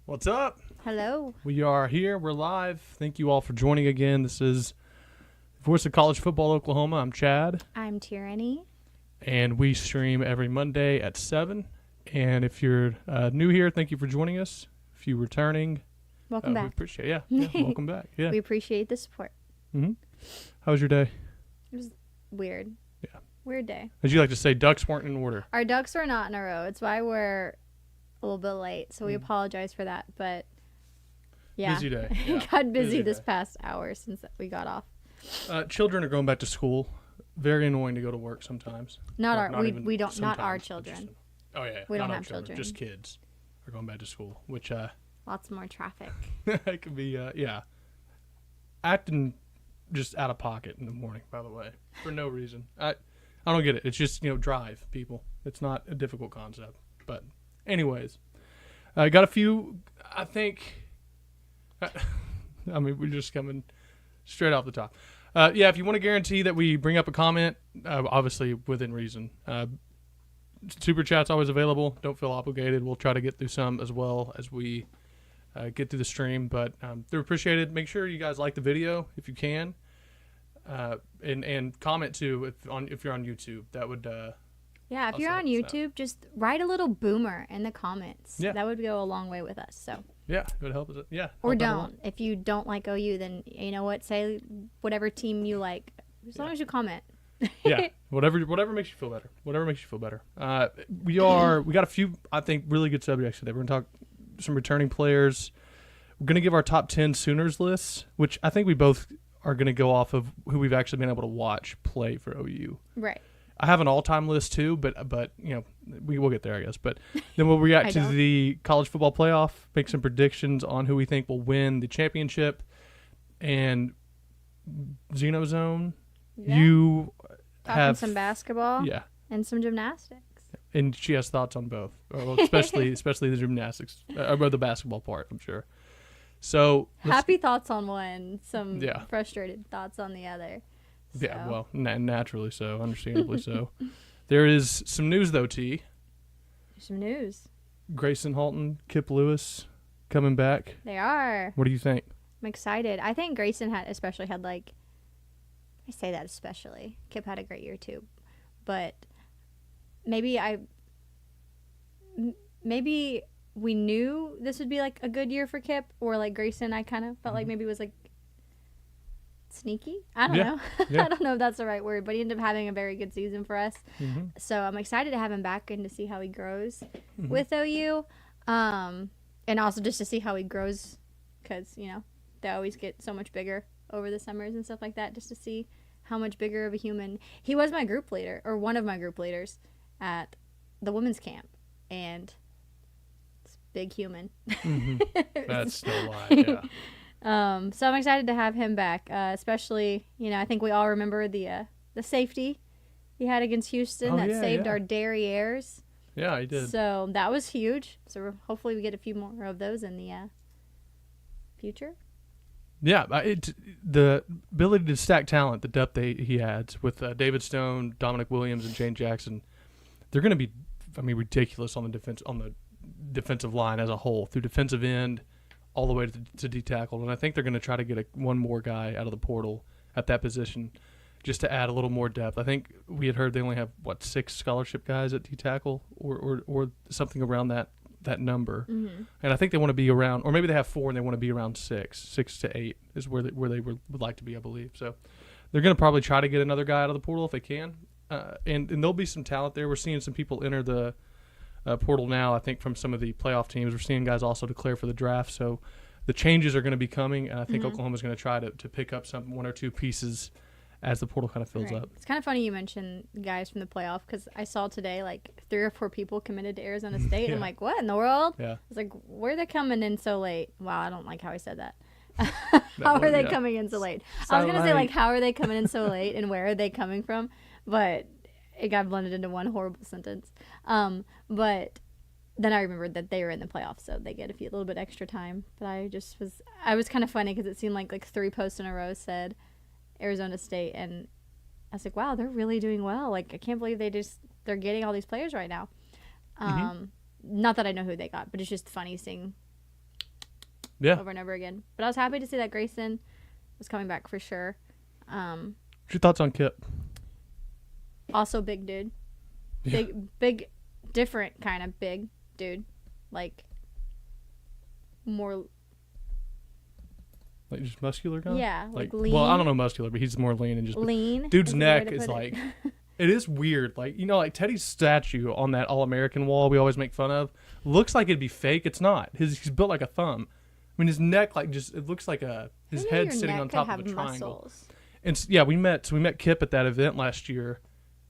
What's up? Hello. We are here. We're live. Thank you all for joining again. This is Voice of College Football Oklahoma. I'm Chad. I'm Tierani. And we stream every Monday at 7. And if you're new here, thank you for joining us. If you're returning, Welcome we back. appreciate it. Yeah, welcome back. Yeah. We appreciate the support. Mm-hmm. How was your day? It was weird. Yeah. Weird day. As you like to say, ducks weren't in order. Our ducks were not in a row. It's why we're a little bit late. So we apologize for that. But yeah. Busy day. Yeah. Got busy this day. past hour since we got off. Children are going back to school. Very annoying to go to work sometimes. Not Well, our we even don't not our sometimes, children. just- oh yeah. We not don't our have children. Just kids are going back to school, which Lots more traffic. it could be, acting just out of pocket in the morning, by the way, for no reason. I don't get it. It's just, drive, people. It's not a difficult concept. But anyways, I got a few, I think, we're just coming straight off the top. If you want to guarantee that we bring up a comment, obviously within reason. Super chat's always available. Don't feel obligated. We'll try to get through some as well as we get through the stream, but they're appreciated. Make sure you guys like the video if you can, and comment too if you're on YouTube. That would Yeah, if you're on YouTube, just write a little boomer in the comments. Yeah. That would go a long way with us. So. it would help us. Yeah, Or help out a lot. don't. If you don't like OU, then you know what? Say whatever team you like, as long as you comment. Yeah, whatever makes you feel better. Whatever makes you feel better. We got a few, I think, really good subjects today. We're gonna talk some returning players. We're gonna give our top 10 Sooners lists, which I think we both are gonna go off of who we've actually been able to watch play for OU. Right. I have an all-time list too, but we will get there, I guess. But then we'll react to the college football playoff, make some predictions on who we think will win the championship, and Zeno Zone. Yeah. You Talking have some basketball. yeah, And some gymnastics. and she has thoughts on both, well, especially the gymnastics, or the basketball part, I'm sure. So Happy thoughts on one, some Yeah. frustrated thoughts on the other. So. yeah, well, naturally so, understandably so. There is some news though, T. Some news. Gracen, Halton, Kip Lewis coming back. They are. What do you think? I'm excited. I think Gracen had I say that especially. Kip had a great year too. But maybe we knew this would be like a good year for Kip, or like Gracen, I kind of felt like maybe it was like sneaky. I don't know. Yeah. I don't know if that's the right word, but he ended up having a very good season for us. Mm-hmm. So I'm excited to have him back and to see how he grows with OU. And also just to see how he grows, because, they always get so much bigger over the summers and stuff like that, just to see how much bigger of a human. He was my group leader, or one of my group leaders at the women's camp, and it's big human. Mm-hmm. That's no lie, yeah. So I'm excited to have him back, especially, I think we all remember the safety he had against Houston that saved our derrieres. Yeah, he did. So that was huge. So hopefully we get a few more of those in the future. Yeah, the ability to stack talent, the depth he adds with David Stone, Dominic Williams, and Jane Jackson, they're going to be, ridiculous on the defensive line as a whole, through defensive end all the way to D tackle. And I think they're going to try to get one more guy out of the portal at that position, just to add a little more depth. I think we had heard they only have 6 scholarship guys at D tackle, or something around that number. Mm-hmm. And I think they want to be around, or maybe they have 4 and they want to be around 6 to 8 is where they would like to be, I believe. So they're going to probably try to get another guy out of the portal if they can. And there'll be some talent there. We're seeing some people enter the portal now. I think from some of the playoff teams, we're seeing guys also declare for the draft. So the changes are going to be coming, and I think Oklahoma's going to try to pick up one or two pieces as the portal kind of fills up. It's kind of funny you mentioned guys from the playoff, because I saw today 3 or 4 people committed to Arizona State. Yeah. I'm like, what in the world? Yeah. I was like, where are they coming in so late? Wow, I don't like how I said that. How are they coming in so late? I was going to say, how are they coming in so late and where are they coming from? But it got blended into one horrible sentence. But then I remembered that they were in the playoffs, so they get a little bit extra time. But I was kind of funny because it seemed like 3 posts in a row said Arizona State, and I was like, wow, they're really doing well. I can't believe they're getting all these players right now. Not that I know who they got, but it's just funny seeing over and over again. But I was happy to see that Gracen was coming back for sure. What's your thoughts on Kip? Also big dude. Big, different kind of big dude. Like, more... Like just muscular guy? Yeah, like lean. Well, I don't know muscular, but he's more lean and just... Lean? Dude's neck is like... It is weird. Like, you know, like Teddy's statue on that All-American wall we always make fun of looks like it'd be fake. It's not. He's built like a thumb. I mean, his neck, like, just... It looks like his head sitting on top of a triangle. Muscles. And yeah, we met Kip at that event last year.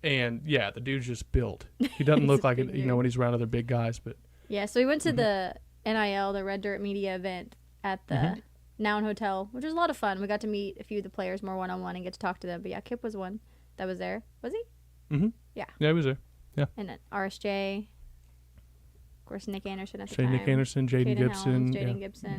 And yeah, the dude's just built. He doesn't look like it, you know, when he's around other big guys. But yeah, so we went to the NIL, the Red Dirt Media event at the Noun Hotel, which was a lot of fun. We got to meet a few of the players more one-on-one and get to talk to them. But yeah, Kip was one that was there. Was he? Mm-hmm. Yeah. Yeah, he was there. Yeah. And then RSJ, of course, Nick Anderson at the time. Nick Anderson, Jaden Gibson,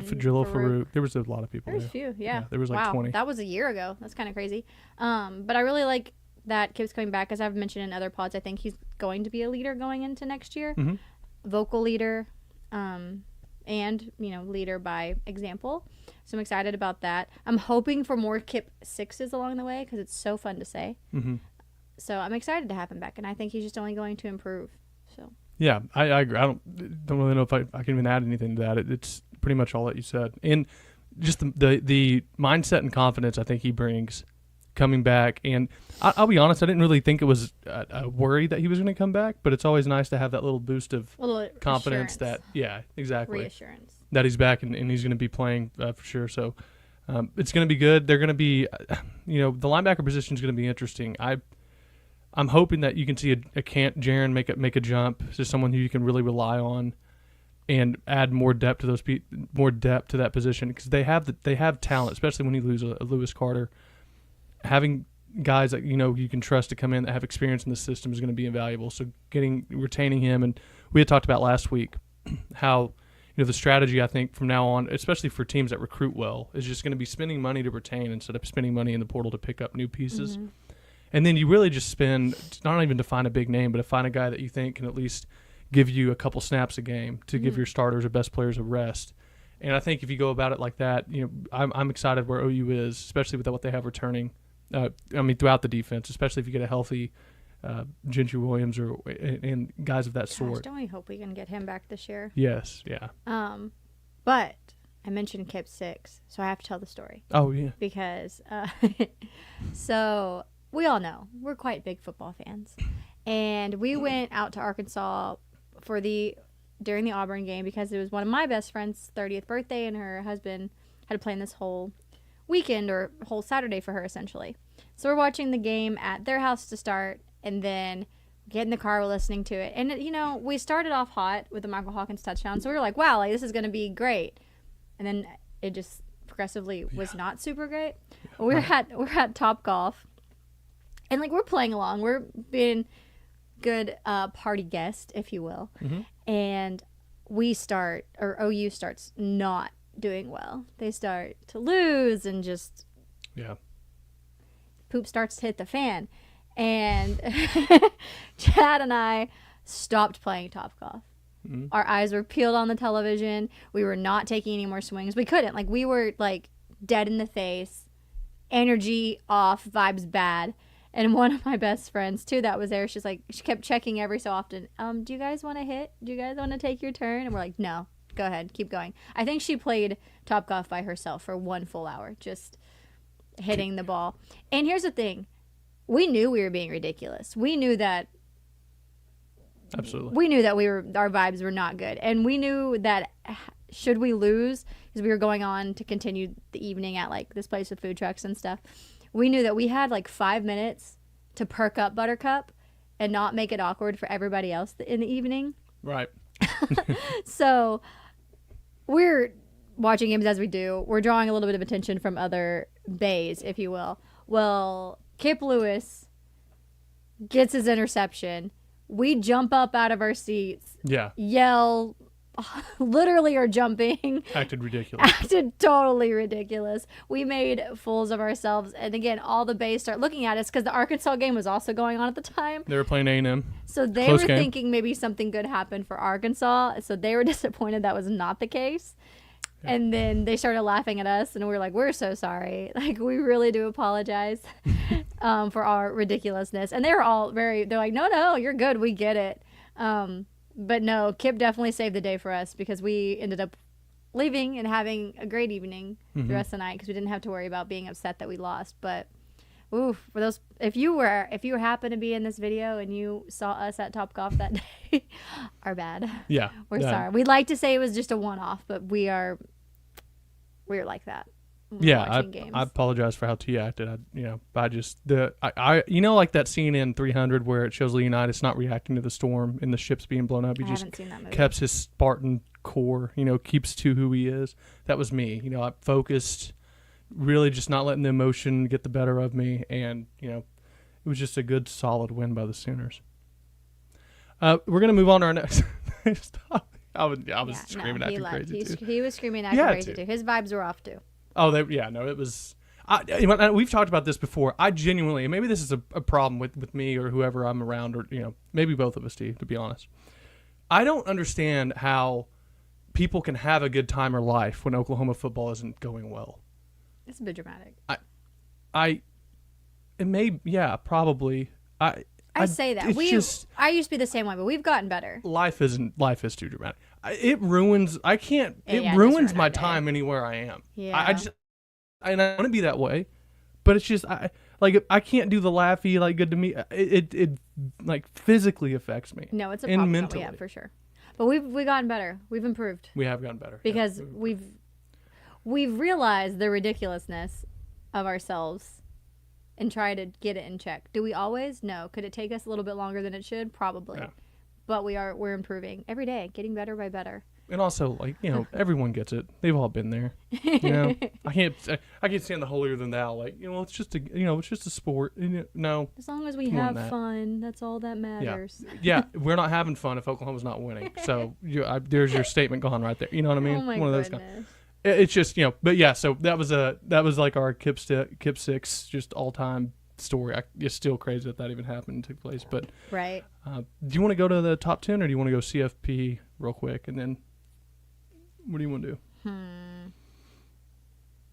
Fajillo Farouk. There was a lot of people there. There was a few, yeah. There was like 20. That was a year ago. That's kind of crazy. But I really like that Kip's coming back. As I've mentioned in other pods, I think he's going to be a leader going into next year. Mm-hmm. Vocal leader, and, you know, leader by example. So I'm excited about that. I'm hoping for more Kip 6s along the way because it's so fun to say. Mm-hmm. So I'm excited to have him back, and I think he's just only going to improve. So yeah, I agree. I don't really know if I can even add anything to that. It's pretty much all that you said, and just the mindset and confidence I think he brings coming back. And I'll be honest, I didn't really think it was a worry that he was going to come back, but it's always nice to have that little boost of confidence. That exactly reassurance that he's back and he's going to be playing for sure. So it's going to be good. They're going to be, you know, the linebacker position is going to be interesting. I'm hoping that you can see a Cant Jaron make a jump to someone who you can really rely on, and add more depth to that position, because they have talent, especially when you lose a Lewis Carter. Having guys that you know you can trust to come in that have experience in the system is going to be invaluable. So retaining him, and we had talked about last week how, you know, the strategy I think from now on, especially for teams that recruit well, is just going to be spending money to retain instead of spending money in the portal to pick up new pieces. Mm-hmm. And then you really just spend, not even to find a big name, but to find a guy that you think can at least give you a couple snaps a game to give your starters or best players a rest. And I think if you go about it like that, you know, I'm excited where OU is, especially with what they have returning. Throughout the defense, especially if you get a healthy Gentry Williams and guys of that sort. Don't we hope we can get him back this year? Yes, yeah. But I mentioned Kip 6, so I have to tell the story. Oh, yeah. Because, so we all know we're quite big football fans. And we went out to Arkansas during the Auburn game because it was one of my best friend's 30th birthday, and her husband had planned this whole weekend or whole Saturday for her, essentially. So we're watching the game at their house to start, and then get in the car, we're listening to it. And, you know, we started off hot with the Michael Hawkins touchdown, so we were like, wow, like, this is going to be great. And then it just progressively was not super great. We're at Topgolf, and, like, we're playing along. We're being good party guest, if you will. Mm-hmm. And OU starts not doing well. They start to lose, and just poop starts to hit the fan. And Chad and I stopped playing Topgolf. Mm-hmm. Our eyes were peeled on the television. We were not taking any more swings. We couldn't. Like, we were like dead in the face, energy off, vibes bad. And one of my best friends too that was there, she kept checking every so often. Do you guys want to hit? Do you guys want to take your turn? And we're like, no. Go ahead, keep going. I think she played Topgolf by herself for 1 full hour, just hitting the ball. And here's the thing. We knew we were being ridiculous. We knew that. Absolutely. We knew that our vibes were not good. And we knew that should we lose, because we were going on to continue the evening at like this place with food trucks and stuff, we knew that we had like 5 minutes to perk up Buttercup and not make it awkward for everybody else in the evening. Right. So we're watching games as we do. We're drawing a little bit of attention from other bays, if you will. Well, Kip Lewis gets his interception. We jump up out of our seats. Yeah. Yell, literally are jumping. Acted ridiculous. Acted totally ridiculous. We made fools of ourselves. And again, all the bays start looking at us because the Arkansas game was also going on at the time. They were playing A&M. So they were thinking maybe something good happened for Arkansas. So they were disappointed that was not the case. And then they started laughing at us, and we were like, we're so sorry. Like, we really do apologize for our ridiculousness. And they were all they're like, no, you're good. We get it. But no, Kip definitely saved the day for us because we ended up leaving and having a great evening the rest of the night because we didn't have to worry about being upset that we lost. But oof, for those, if you happen to be in this video and you saw us at Topgolf that day, our bad. Yeah, we're sorry. We'd like to say it was just a one-off, but we're like that. Yeah, I apologize for how T acted. I like that scene in 300 where it shows Leonidas not reacting to the storm and the ship's being blown up. He just haven't seen that movie. Keeps his Spartan core, keeps to who he is. That was me. I focused, really just not letting the emotion get the better of me, and it was just a good solid win by the Sooners. We're gonna move on to our next topic. I was screaming acting crazy too. He was screaming acting crazy too. His vibes were off too. Oh, it was. We've talked about this before. I genuinely, and maybe this is a problem with me or whoever I'm around, or maybe both of us, Steve, to be honest. I don't understand how people can have a good time or life when Oklahoma football isn't going well. It's a bit dramatic. Probably. I say that. I used to be the same way, but we've gotten better. Life is too dramatic. It ruins. I can't. It ruins my time anywhere I am. Yeah. I want to be that way, but it's just I can't do the laughy good to me. It like physically affects me. No, it's a problem that we have for sure. But we've gotten better. We've improved. We have gotten better because we've realized the ridiculousness of ourselves and try to get it in check. Do we always? No. Could it take us a little bit longer than it should? Probably. Yeah. But we're improving every day, getting better by better. And also, everyone gets it. They've all been there. I can't stand the holier than thou. It's just a sport. No. As long as we have fun, that's all that matters. Yeah, we're not having fun if Oklahoma's not winning. So there's your statement gone right there. You know what I mean? Oh my goodness. It's just but yeah. So that was like our Kip 6 just all time story. It's still crazy that even happened and took place. But right. Do you want to go to the top 10 or do you want to go CFP real quick and then? What do you want to do?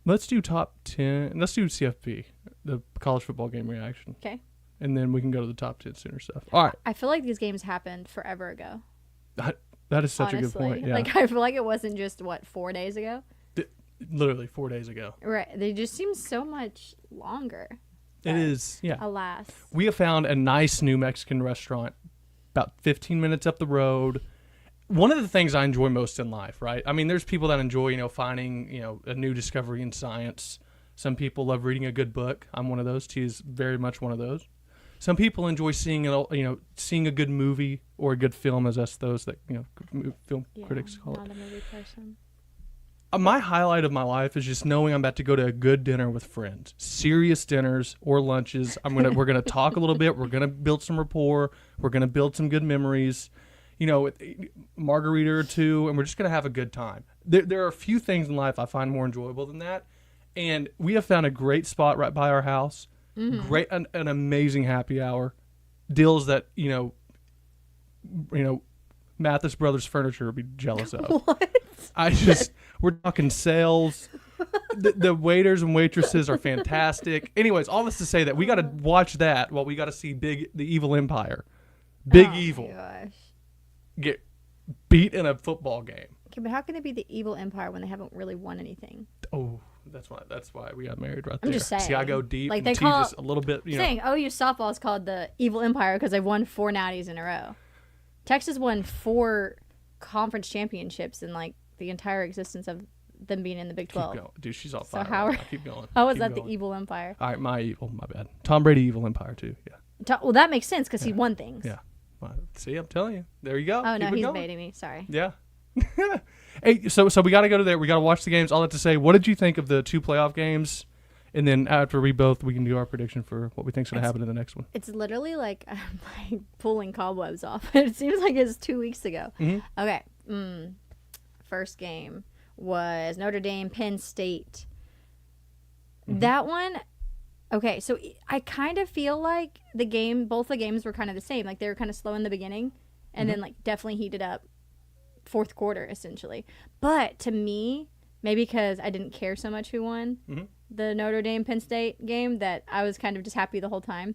Let's do top 10. Let's do CFP, the college football game reaction. Okay. And then we can go to the top 10 Sooner stuff. All right. I feel like these games happened forever ago. That is such a good point. Yeah. I feel like it wasn't just, 4 days ago? Literally 4 days ago. Right. They just seem so much longer. It is, yeah. Alas. We have found a nice new Mexican restaurant about 15 minutes up the road. One of the things I enjoy most in life, right? I mean, there's people that enjoy, finding, a new discovery in science. Some people love reading a good book. I'm one of those. She's very much one of those. Some people enjoy seeing a good movie or a good film, as those that film critics call it. Not a movie person. My highlight of my life is just knowing I'm about to go to a good dinner with friends, serious dinners or lunches. We're gonna talk a little bit. We're gonna build some rapport. We're gonna build some good memories. Margarita or two, and we're just going to have a good time. There are a few things in life I find more enjoyable than that, and we have found a great spot right by our house, an amazing happy hour, deals that, Mathis Brothers Furniture would be jealous of. What? We're talking sales. The waiters and waitresses are fantastic. Anyways, all this to say that we got to watch that while we got to see the Evil Empire. Evil. Gosh. Get beat in a football game. Okay, but how can it be the Evil Empire when they haven't really won anything? Oh, that's why we got married right there. I'm just saying. See, I go deep like and they tease call us a little bit. Saying OU softball is called the Evil Empire because they've won 4 natties in a row. Texas won 4 conference championships in the entire existence of them being in the Big 12. Keep going. Dude, she's on fire. So keep going. How is that the Evil Empire? All right, my bad. Tom Brady Evil Empire too. Yeah. Well, that makes sense because he won things. Yeah. See, I'm telling you. There you go. Oh, no, he's baiting me. Sorry. Yeah. Hey, so we got to go to there. We got to watch the games. All that to say, what did you think of the 2 playoff games? And then after we can do our prediction for what we think is going to happen in the next one. It's literally like pulling cobwebs off. It seems like it's 2 weeks ago. Mm-hmm. Okay. First game was Notre Dame, Penn State. Mm-hmm. That one... Okay, so I kind of feel like both the games were kind of the same. Like they were kind of slow in the beginning and then definitely heated up fourth quarter essentially. But to me, maybe because I didn't care so much who won the Notre Dame Penn State game that I was kind of just happy the whole time.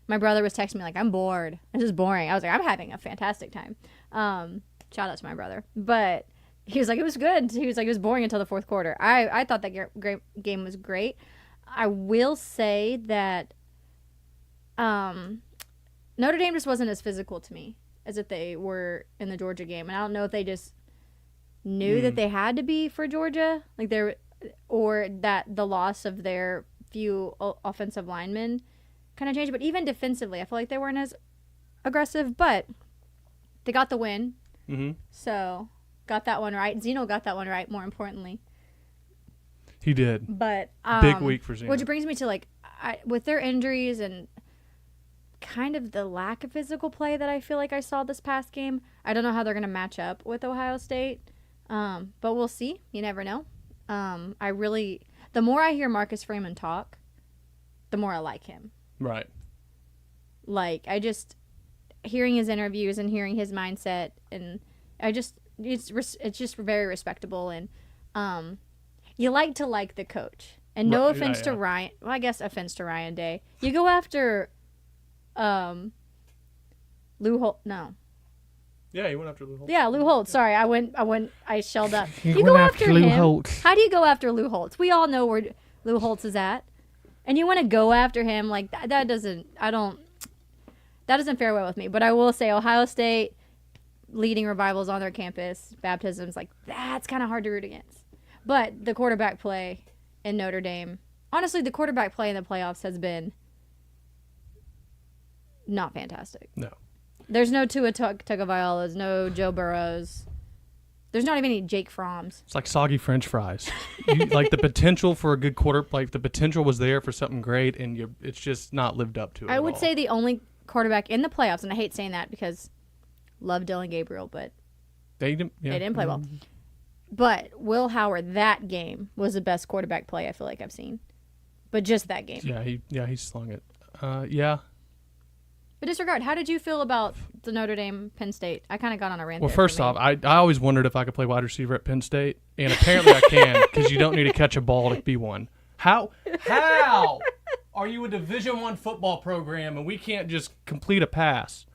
My brother was texting me like, I'm bored. This is boring. I was like, I'm having a fantastic time. Shout out to my brother. But he was like, it was good. He was like, it was boring until the fourth quarter. I thought that game was great. I will say that Notre Dame just wasn't as physical to me as if they were in the Georgia game. And I don't know if they just knew that they had to be for Georgia, like or that the loss of their few offensive linemen kind of changed. But even defensively, I feel like they weren't as aggressive, but they got the win. So got that one right. Zeno got that one right, more importantly. He did. But big week for Zeno. Which brings me to like with their injuries and kind of the lack of physical play that I feel like I saw this past game, I don't know how they're going to match up with Ohio State. But we'll see. You never know. The more I hear Marcus Freeman talk, the more I like him. Right. Like, hearing his interviews and hearing his mindset, and it's just very respectable, and you like to like the coach. And no offense to Ryan, well, I guess offense to Ryan Day. You go after Lou Holt. No. Yeah, he went after Lou Holtz. Yeah, Lou Holtz. Sorry, I shelled up. You go after Lou him. Holtz. How do you go after Lou Holtz? We all know where Lou Holtz is at. And you want to go after him like that doesn't fare well with me. But I will say Ohio State leading revivals on their campus, baptisms, like that's kind of hard to root against. But the quarterback play in Notre Dame, honestly, the quarterback play in the playoffs has been not fantastic. No. There's no Tua Tagovailoas, no Joe Burrows. There's not even any Jake Fromms. It's like soggy French fries. Like the potential for a good like the potential was there for something great, and it's just not lived up to it. I would say the only quarterback in the playoffs, and I hate saying that because love Dylan Gabriel, but they didn't play well. But Will Howard, that game was the best quarterback play I feel like I've seen. But just that game. Yeah, he slung it. Yeah. But disregard, how did you feel about the Notre Dame Penn State? I kind of got on a rant. Well, first off, I always wondered if I could play wide receiver at Penn State, and apparently I can because you don't need to catch a ball to be one. How are you a Division I football program and we can't just complete a pass?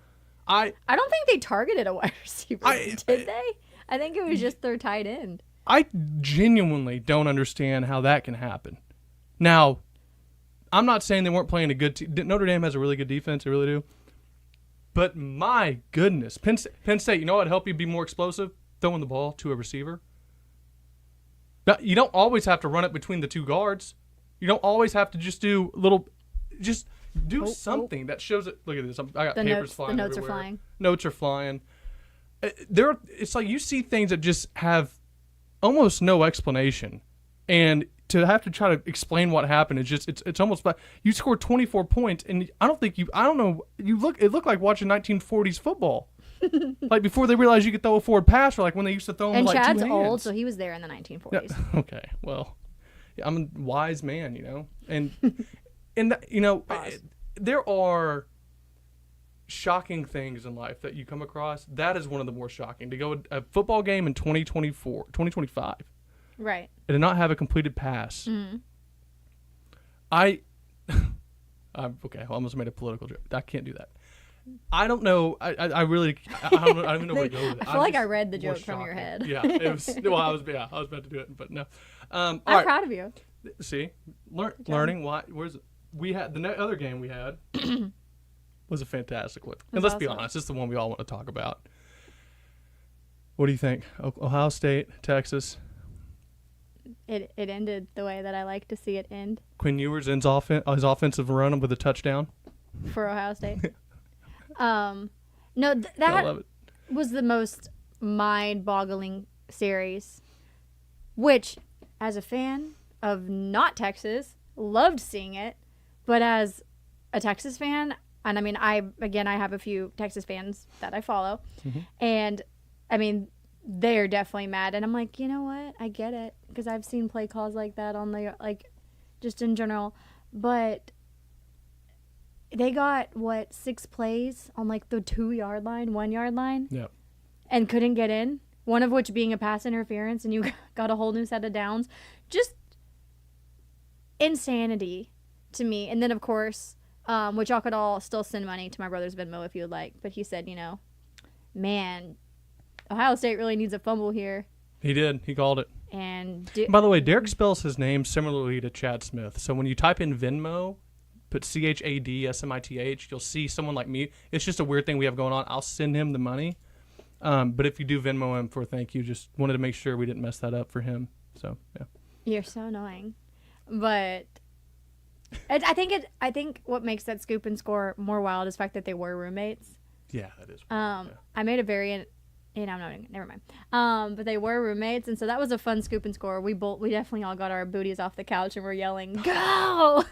I don't think they targeted a wide receiver, did they? I think it was just their tight end. I genuinely don't understand how that can happen. Now, I'm not saying they weren't playing a good team. Notre Dame has a really good defense. They really do. But my goodness, Penn State, you know what would help you be more explosive? Throwing the ball to a receiver. Now, you don't always have to run it between the two guards. You don't always have to just do something that shows it. Look at this. I got papers flying everywhere. The notes are flying. Notes are flying. It's like you see things that just have almost no explanation. And to have to try to explain what happened is just it's almost like you scored 24 points and it looked like watching 1940s football. Like before they realized you could throw a forward pass, or like when they used to throw them with like Chad's two hands. old, so he was there in the 1940s. Yeah, okay, well, yeah, I'm a wise man, and there are shocking things in life that you come across. That is one of the more shocking. To go a football game in 2025. Right. And to not have a completed pass. Mm-hmm. Okay, I almost made a political joke. I can't do that. I don't know. I don't even know where to go with it. I feel like I read the joke from your head. Yeah, it was. Well, I was about to do it, but no. I'm proud of you. See, learning why. We had the other game we had was a fantastic one, and let's be honest, it's the one we all want to talk about. What do you think? Ohio State, Texas. It ended the way that I like to see it end. Quinn Ewers ends his offensive run with a touchdown for Ohio State. No, that was the most mind-boggling series, which, as a fan of not Texas, loved seeing it, but as a Texas fan, and I mean, I have a few Texas fans that I follow, and I mean, they're definitely mad, and I'm like, you know what? I get it, because I've seen play calls like that on the, like, just in general, but they got, 6 plays on, like, the 2-yard line, 1-yard line? Yep. And couldn't get in? one of which being a pass interference, and you got a whole new set of downs. Just insanity to me. And then, of course, which y'all could all still send money to my brother's Venmo if you would like. But he said, man, Ohio State really needs a fumble here. He did. He called it. And by the way, Derek spells his name similarly to Chad Smith. So when you type in Venmo, put CHADSMITH, you'll see someone like me. It's just a weird thing we have going on. I'll send him the money. But if you do Venmo him for a thank you, just wanted to make sure we didn't mess that up for him. So, yeah. You're so annoying. But I think what makes that scoop and score more wild is the fact that they were roommates. Yeah, that is weird. Yeah. I made a variant. I'm not even, never mind. But they were roommates, and so that was a fun scoop and score. We definitely all got our booties off the couch and were yelling, "Go!"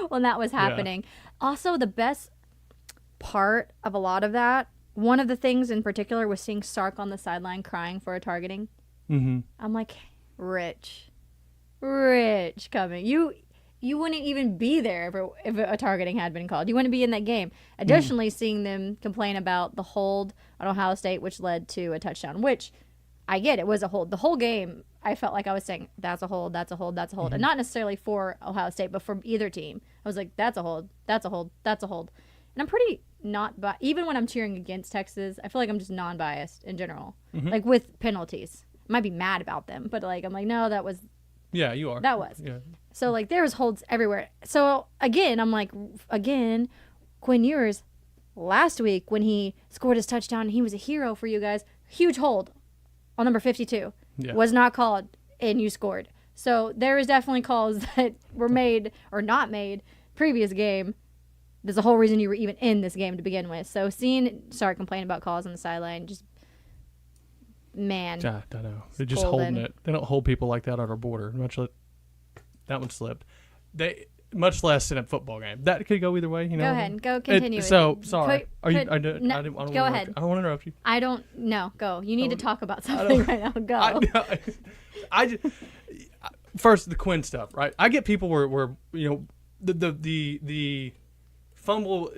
when that was happening. Yeah. Also, the best part of a lot of that, one of the things in particular, was seeing Sark on the sideline crying for a targeting. Mm-hmm. I'm like, Rich coming. You wouldn't even be there if a targeting had been called. You wouldn't be in that game. Additionally, seeing them complain about the hold on Ohio State, which led to a touchdown, which I get. It was a hold. The whole game, I felt like I was saying, that's a hold, that's a hold, that's a hold. And not necessarily for Ohio State, but for either team. I was like, that's a hold, that's a hold, that's a hold. And I'm pretty even when I'm cheering against Texas, I feel like I'm just non-biased in general. Like with penalties. I might be mad about them, but I'm like, no, that was... Yeah, you are. That was. Yeah. So, there was holds everywhere. So, again, I'm like, Quinn Ewers, last week when he scored his touchdown, he was a hero for you guys. Huge hold on number 52. Yeah. Was not called, and you scored. So, there is definitely calls that were made or not made previous game. There's a whole reason you were even in this game to begin with. So, seeing Sark complain about calls on the sideline, just, man. I don't know. They're just holding it. They don't hold people like that on our border. That one slipped. Much less in a football game. That could go either way. Go ahead. Go continue. Sorry. Go ahead. I don't interrupt you. I don't. No, go. You need to talk about something right now. Go. First, the Quinn stuff, right? I get people where the fumble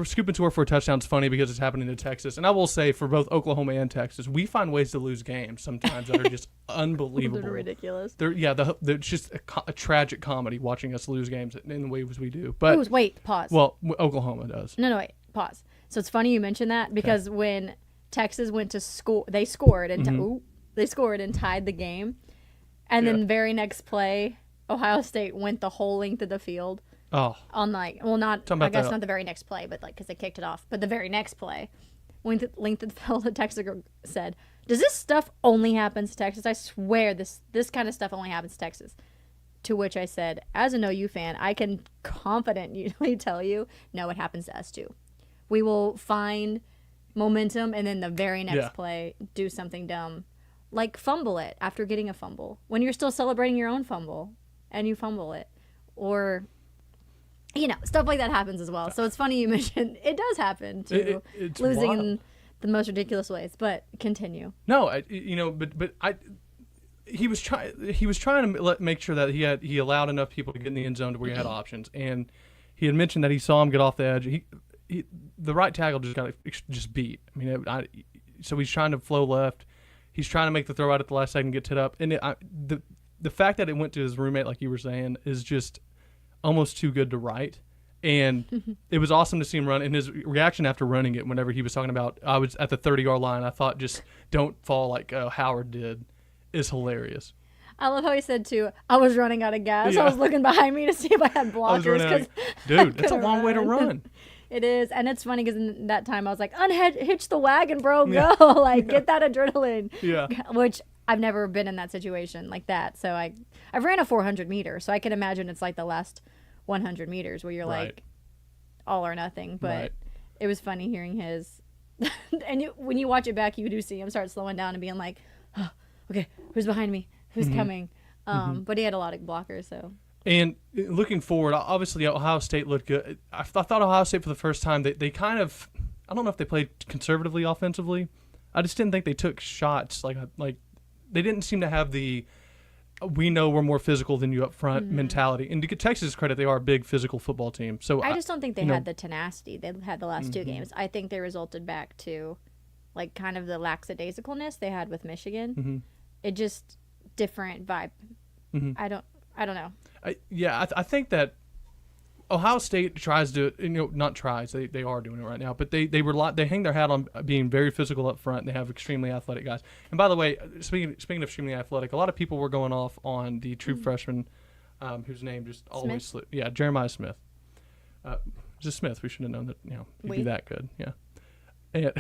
scoop and score for a touchdown is funny because it's happening in Texas. And I will say, for both Oklahoma and Texas, we find ways to lose games sometimes that are just unbelievable. They're ridiculous. They're just a tragic comedy watching us lose games in the ways we do. But wait, pause. Well, Oklahoma does. No, wait, pause. So it's funny you mentioned that because when Texas went to score, they scored and tied the game. And then the very next play, Ohio State went the whole length of the field. Oh. On not the very next play, but because they kicked it off. But the very next play, length of the field, the Texas girl said, "Does this stuff only happen to Texas? I swear this kind of stuff only happens to Texas." To which I said, as an OU fan, I can confidently tell you, no, it happens to us too. We will find momentum and then the very next play do something dumb, like fumble it after getting a fumble when you're still celebrating your own fumble and you fumble it, or. Stuff like that happens as well. So it's funny you mentioned it does happen to it's losing wild. in the most ridiculous ways. But continue. No, he was trying to make sure that he allowed enough people to get in the end zone to where he had options, and he had mentioned that he saw him get off the edge. The right tackle just got beat. I mean, so he's trying to flow left. He's trying to make the throw out at the last second, get it up, and the fact that it went to his roommate, like you were saying, is just almost too good to write. And it was awesome to see him run. And his reaction after running it, whenever he was talking about, I was at the 30-yard line, I thought, just don't fall like Howard did, is hilarious. I love how he said, too, I was running out of gas. Yeah. I was looking behind me to see if I had blockers. Dude, that's a long way to run. It is. And it's funny because in that time I was like, hitch the wagon, bro. Go. Get that adrenaline. Yeah. Which I've never been in that situation like that. So I've ran a 400 meter. So I can imagine it's like the last 100 meters where you're like all or nothing. But it was funny hearing his. And when you watch it back, you do see him start slowing down and being like, oh, okay, who's behind me? Who's coming? But he had a lot of blockers. So. And looking forward, obviously Ohio State looked good. I thought Ohio State for the first time, they kind of, I don't know if they played conservatively offensively. I just didn't think they took shots. Like they didn't seem to have the we know we're more physical than you up front mentality. And to get Texas credit, they are a big physical football team. So I just don't think they had the tenacity they had the last two games. I think they resulted back to like kind of the lackadaisicalness they had with Michigan. Mm-hmm. It just different vibe. Mm-hmm. I don't know. I think that Ohio State tries to, not tries, they are doing it right now, but they hang their hat on being very physical up front. And they have extremely athletic guys. And by the way, speaking of extremely athletic, a lot of people were going off on the true freshman, whose name just always slipped. Yeah, Jeremiah Smith. Just Smith. We should have known that he'd be that good. Yeah. And,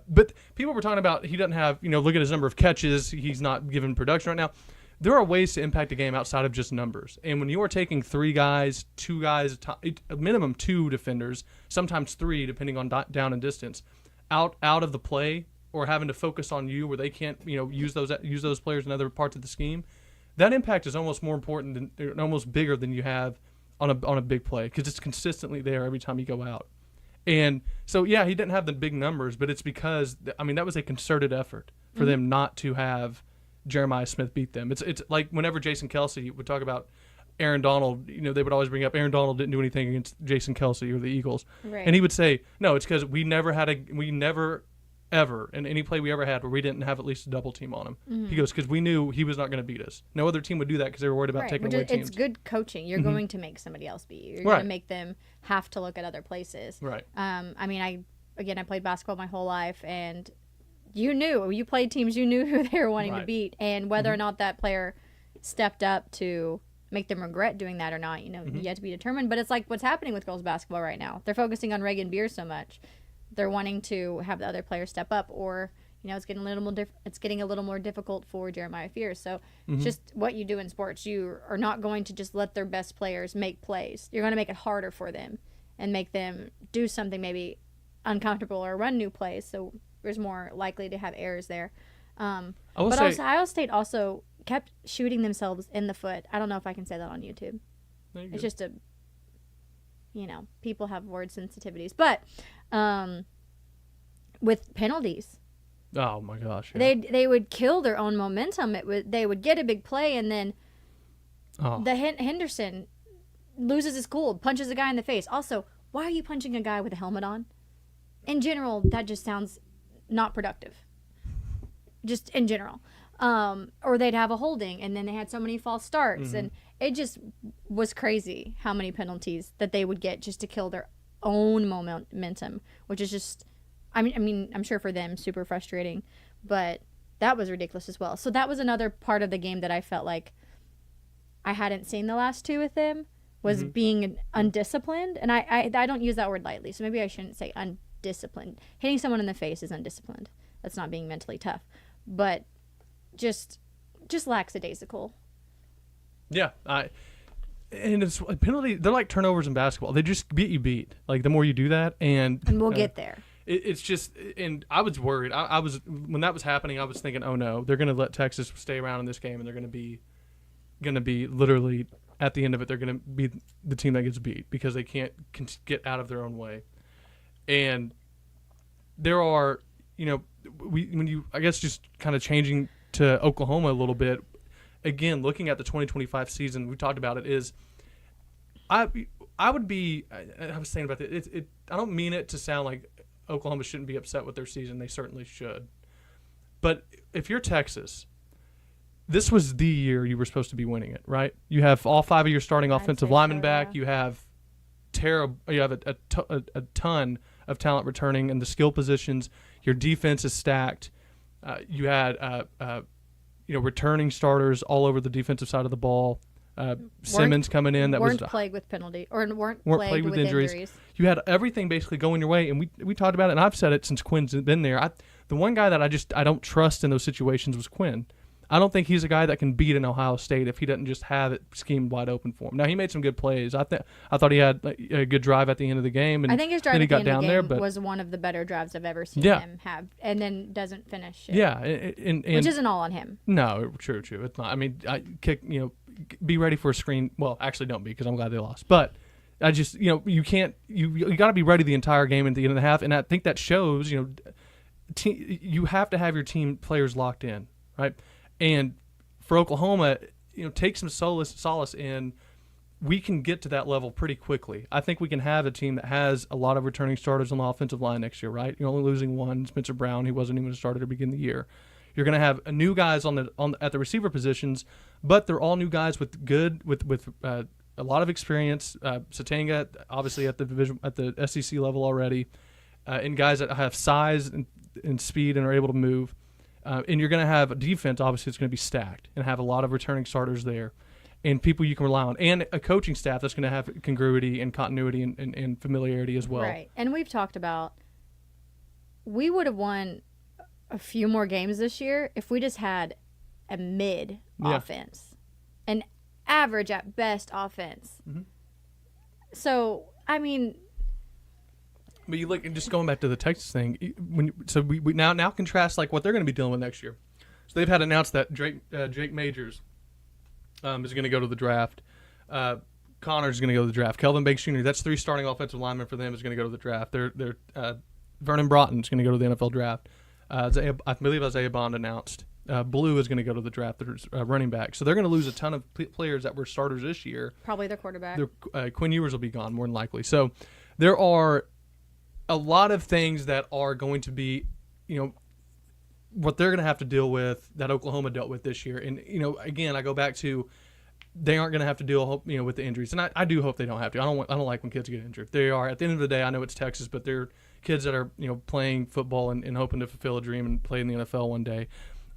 but people were talking about he doesn't have, look at his number of catches. He's not given production right now. There are ways to impact a game outside of just numbers. And when you are taking 3 guys, 2 guys, a minimum 2 defenders, sometimes 3, depending on down and distance, out of the play or having to focus on you where they can't, use those players in other parts of the scheme, that impact is almost more important than, almost bigger than you have on a big play because it's consistently there every time you go out. And so, yeah, he didn't have the big numbers, but it's because, that was a concerted effort for them not to have Jeremiah Smith beat them. It's like whenever Jason Kelsey would talk about Aaron Donald, they would always bring up Aaron Donald didn't do anything against Jason Kelsey or the Eagles. Right. And he would say, no, it's because we never ever, in any play we ever had where we didn't have at least a double team on him. Mm-hmm. He goes, because we knew he was not going to beat us. No other team would do that because they were worried about taking away teams. It's good coaching. You're going to make somebody else beat you. You're going to make them have to look at other places. Right. I played basketball my whole life, and you played teams, you knew who they were wanting to beat, and whether or not that player stepped up to make them regret doing that or not, you have to be determined. But it's like what's happening with girls basketball right now. They're focusing on Reagan Beer so much. They're wanting to have the other players step up, or it's getting a little more difficult for Jeremiah Fears. So just what you do in sports, you are not going to just let their best players make plays. You're going to make it harder for them and make them do something maybe uncomfortable or run new plays. So there's more likely to have errors there. Ohio State also kept shooting themselves in the foot. I don't know if I can say that on YouTube. It's just people have word sensitivities. But with penalties. Oh my gosh! Yeah. They would kill their own momentum. They would get a big play and then Henderson loses his cool, punches a guy in the face. Also, why are you punching a guy with a helmet on? In general, that just sounds not productive. Just in general. Or they'd have a holding and then they had so many false starts and it just was crazy how many penalties that they would get just to kill their own momentum, which is just, I'm sure for them super frustrating, but that was ridiculous as well. So that was another part of the game that I felt like I hadn't seen the last 2 with them was being undisciplined. And I don't use that word lightly, so maybe I shouldn't say undisciplined. Hitting someone in the face is undisciplined. That's not being mentally tough, but just lackadaisical. Yeah, and it's a penalty. They're like turnovers in basketball. They just beat. Like the more you do that, and we'll get there. It's just, and I was worried. I was when that was happening. I was thinking, oh no, they're going to let Texas stay around in this game, and they're going to be literally at the end of it. They're going to be the team that gets beat because they can't get out of their own way. And there are, I guess just kind of changing to Oklahoma a little bit. Again, looking at the 2025 season, we talked about it. I was saying about it. I don't mean it to sound like Oklahoma shouldn't be upset with their season. They certainly should. But if you're Texas, this was the year you were supposed to be winning it, right? You have all 5 of your starting offensive linemen back. You have a ton of talent returning in the skill positions. Your defense is stacked. You had returning starters all over the defensive side of the ball. Simmons coming in that weren't plagued with penalty or weren't plagued with injuries. You had everything basically going your way, and we talked about it, and I've said it since Quinn's been there. The one guy that I don't trust in those situations was Quinn. I don't think he's a guy that can beat an Ohio State if he doesn't just have it schemed wide open for him. Now, he made some good plays. I thought he had a good drive at the end of the game. And I think his drive at the end of the game was one of the better drives I've ever seen him have, and then doesn't finish it. Yeah. And which isn't all on him. No, true. It's not. I mean, be ready for a screen. Well, actually don't be, because I'm glad they lost. But I just, you can't, you got to be ready the entire game at the end of the half. And I think that shows, you have to have your team players locked in, right? And for Oklahoma, take some solace in we can get to that level pretty quickly. I think we can have a team that has a lot of returning starters on the offensive line next year, right? You're only losing one, Spencer Brown, who wasn't even a starter to begin the year. You're going to have new guys at the receiver positions, but they're all new guys with a lot of experience. Satanga, obviously at the SEC level already, and guys that have size and speed and are able to move. And you're going to have a defense, obviously, that's going to be stacked and have a lot of returning starters there. And people you can rely on, and a coaching staff that's going to have congruity and continuity and familiarity as well. Right. And we've talked about we would have won a few more games this year if we just had a mid offense, an average at best offense. Mm-hmm. So, I mean. But you look, just going back to the Texas thing, we now contrast like what they're going to be dealing with next year. So they've had announced that Jake Majors is going to go to the draft. Connor's going to go to the draft. Kelvin Banks Jr., that's 3 starting offensive linemen for them, is going to go to the draft. Vernon Broughton's going to go to the NFL draft. I believe Isaiah Bond announced. Blue is going to go to the draft. There's running back. So they're going to lose a ton of players that were starters this year. Probably their quarterback. Quinn Ewers will be gone, more than likely. So there are a lot of things that are going to be, what they're going to have to deal with that Oklahoma dealt with this year. And, again, I go back to they aren't going to have to deal, with the injuries. And I do hope they don't have to. I don't like when kids get injured. They are, at the end of the day, I know it's Texas, but they're kids that are, playing football and hoping to fulfill a dream and play in the NFL one day.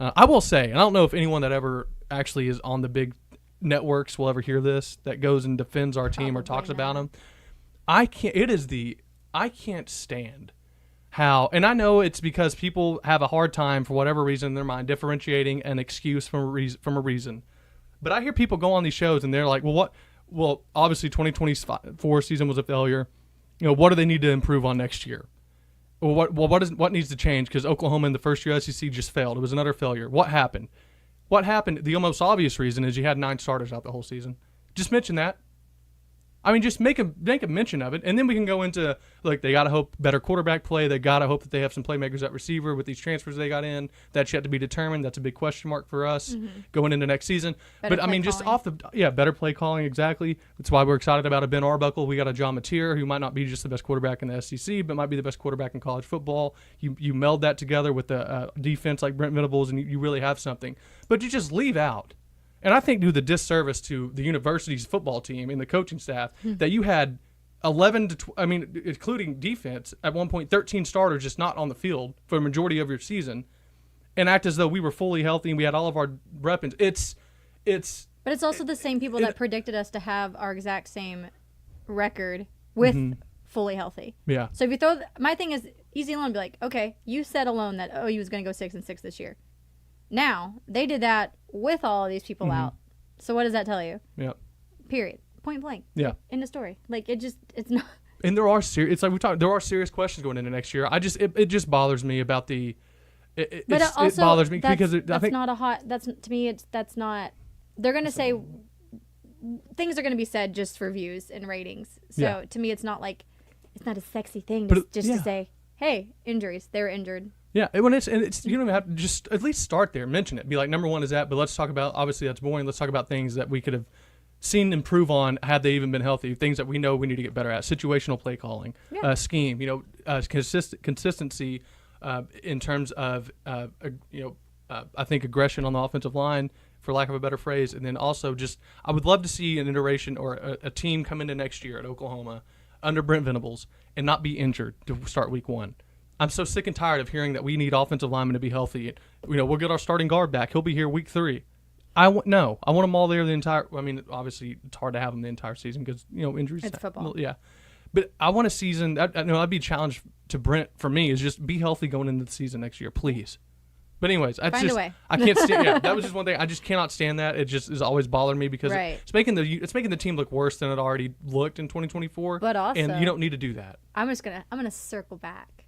I will say, and I don't know if anyone that ever actually is on the big networks will ever hear this, that goes and defends our team or talks about them. I can't stand how, and I know it's because people have a hard time for whatever reason in their mind differentiating an excuse from a reason. But I hear people go on these shows and they're like, well, obviously 2024 season was a failure. What do they need to improve on next year? What needs to change? Because Oklahoma in the first year SEC just failed. It was another failure. What happened? The most obvious reason is you had 9 starters out the whole season. Just mention that. I mean, just make a mention of it, and then we can go into, like, they got to hope better quarterback play. They got to hope that they have some playmakers at receiver with these transfers they got in. That's yet to be determined. That's a big question mark for us going into next season. But, I mean, just better play calling, exactly. That's why we're excited about a Ben Arbuckle. We got a John Mateer, who might not be just the best quarterback in the SEC, but might be the best quarterback in college football. You meld that together with the defense like Brent Venables, and you really have something. But you just leave out. And I think do the disservice to the university's football team and the coaching staff that you had 11 to including defense, at one point 13 starters just not on the field for the majority of your season, and act as though we were fully healthy and we had all of our weapons. But it's also the same people that predicted us to have our exact same record with fully healthy. Yeah. So if you throw, my thing is easy alone. Be like, okay, you said alone that OU was going to go 6-6 this year. Now they did that with all of these people out. So what does that tell you? Yeah. Period. Point blank. Yeah. End of story. Like it's not. And there are serious. There are serious questions going into next year. It just bothers me about the. It bothers me because that's not a hot. That's to me. That's not. They're gonna say things are gonna be said just for views and ratings. So to me, it's not a sexy thing to say, hey, injuries. They were injured. Yeah, you don't even have to just at least start there, mention it. Be like, number one is that, but let's talk about, obviously that's boring, let's talk about things that we could have seen improve on had they even been healthy, things that we know we need to get better at, situational play calling, scheme, consistency in terms of, I think aggression on the offensive line, for lack of a better phrase, and then also just, I would love to see an iteration or a team come into next year at Oklahoma under Brent Venables and not be injured to start week 1. I'm so sick and tired of hearing that we need offensive linemen to be healthy. We'll get our starting guard back. He'll be here week 3. I want them all there the entire. I mean, obviously it's hard to have them the entire season because injuries. It's football. Yeah, but I want a season. That'd be a challenge to Brent for me. Is just be healthy going into the season next year, please. But anyways, Find a way. I can't stand. Yeah, that was just one thing. I just cannot stand that. It just is always bothering me because it's making the team look worse than it already looked in 2024. But also, and you don't need to do that. I'm gonna circle back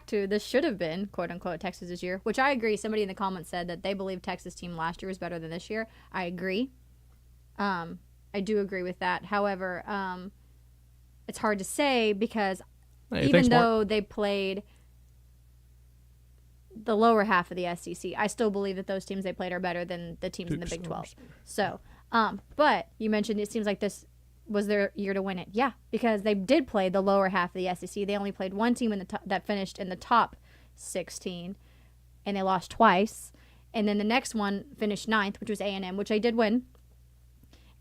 to this should have been quote unquote Texas this year, which I agree. Somebody in the comments said that they believe Texas team last year was better than this year. I agree. I do agree with that. However, it's hard to say because even though they played the lower half of the SEC, I still believe that those teams they played are better than the teams in the Big 12. So, but you mentioned it seems like this was their year to win it. Yeah, because they did play the lower half of the SEC. They only played one team in the that finished in the top 16, and they lost twice. And then the next one finished 9th, which was A&M, which they did win.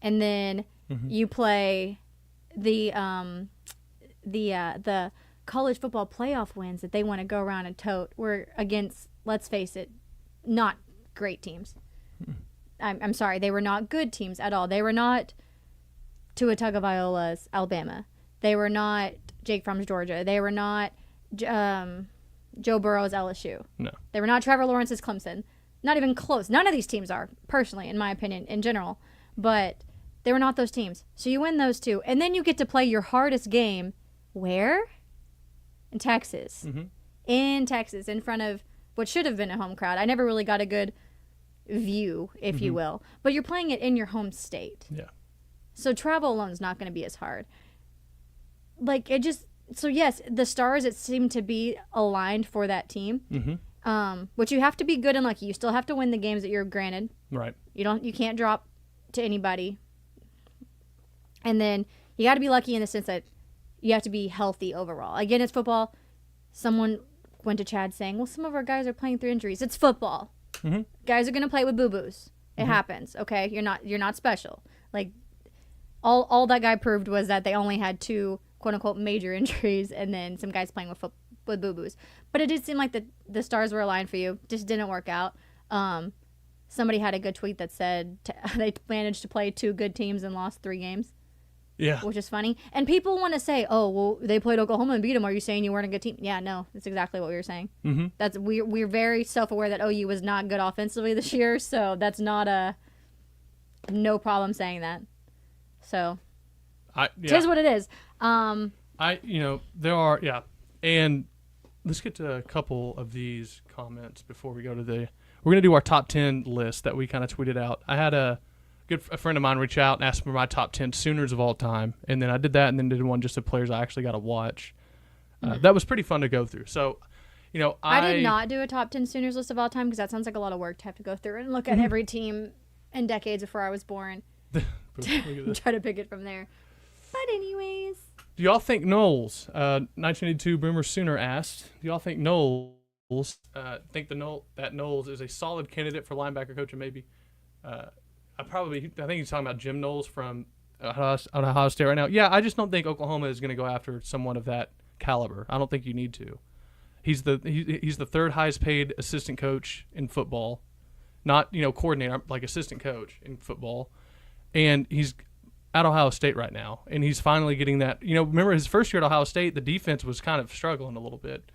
And then you play the college football playoff wins that they want to go around and tote were against, let's face it, not great teams. I'm sorry, they were not good teams at all. They were not Tua Tagovailoa's Alabama. They were not Jake Fromm's Georgia. They were not Joe Burrow's LSU. No. They were not Trevor Lawrence's Clemson. Not even close. None of these teams are, personally, in my opinion, in general. But they were not those teams. So you win those two. And then you get to play your hardest game where? In Texas. In Texas, in front of what should have been a home crowd. I never really got a good view, if you will. But you're playing it in your home state. Yeah. So travel alone is not going to be as hard. Like, it just... So, yes, the stars, it seemed to be aligned for that team. Which you have to be good and lucky. You still have to win the games that you're granted. Right. You can't drop to anybody. And then you got to be lucky in the sense that you have to be healthy overall. Again, it's football. Someone went to Chad saying, well, some of our guys are playing through injuries. It's football. Guys are going to play with boo-boos. It happens, okay? You're not special. Like, all that guy proved was that they only had 2 quote-unquote major injuries and then some guys playing with boo-boos. But it did seem like the stars were aligned for you. Just didn't work out. Somebody had a good tweet that said they managed to play 2 good teams and lost 3 games. Yeah. Which is funny. And people want to say, oh, well, they played Oklahoma and beat them. Are you saying you weren't a good team? Yeah, no. That's exactly what we were saying. We're very self-aware that OU was not good offensively this year, so that's not no problem saying that. So, it is what it is. There are, and let's get to a couple of these comments before we go to we're going to do our top 10 list that we kind of tweeted out. I had a friend of mine reach out and ask for my top 10 Sooners of all time, and then I did that and then did one just of players I actually got to watch. That was pretty fun to go through. So, I did not do a top 10 Sooners list of all time because that sounds like a lot of work to have to go through and look at every team in decades before I was born. Try to pick it from there. But anyways. Do y'all think Knowles, 1982 Boomer Sooner asked, do y'all think Knowles, that Knowles is a solid candidate for linebacker coach and maybe I think he's talking about Jim Knowles from Ohio State right now. Yeah, I just don't think Oklahoma is going to go after someone of that caliber. I don't think you need to. He's the third highest paid assistant coach in football, not coordinator, like assistant coach in football, and he's at Ohio State right now, and he's finally getting that. Remember his first year at Ohio State, the defense was kind of struggling a little bit.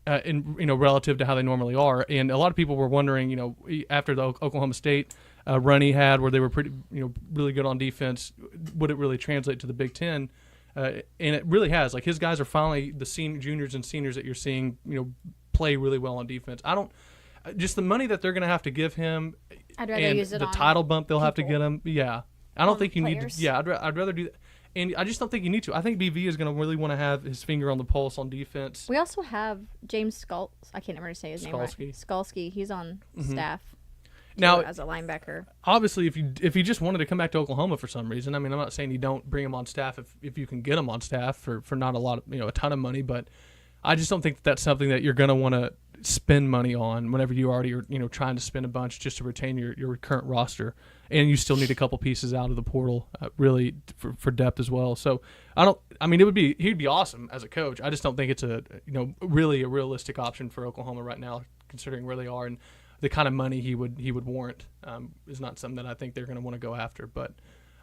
Relative to how they normally are, and a lot of people were wondering, after the Oklahoma State run he had, where they were pretty, really good on defense, would it really translate to the Big Ten? And it really has. Like his guys are finally the juniors and seniors that you're seeing, play really well on defense. Just the money that they're going to have to give him, I'd rather use it the on title bump they'll have to get him. Yeah, I don't think you players. need to. Yeah, I'd rather do that. And I just don't think you need to. I think BV is going to really want to have his finger on the pulse on defense. We also have James Skulls. I can't remember to say his name right. Skalski. He's on staff now as a linebacker. Obviously, if you just wanted to come back to Oklahoma for some reason, I mean, I'm not saying you don't bring him on staff if you can get him on staff for not a lot of a ton of money, but I just don't think that's something that you're going to want to spend money on whenever you already are trying to spend a bunch just to retain your current roster. And you still need a couple pieces out of the portal, really, for depth as well. So he'd be awesome as a coach. I just don't think it's really a realistic option for Oklahoma right now, considering where they are and the kind of money he would warrant. Is not something that I think they're going to want to go after. But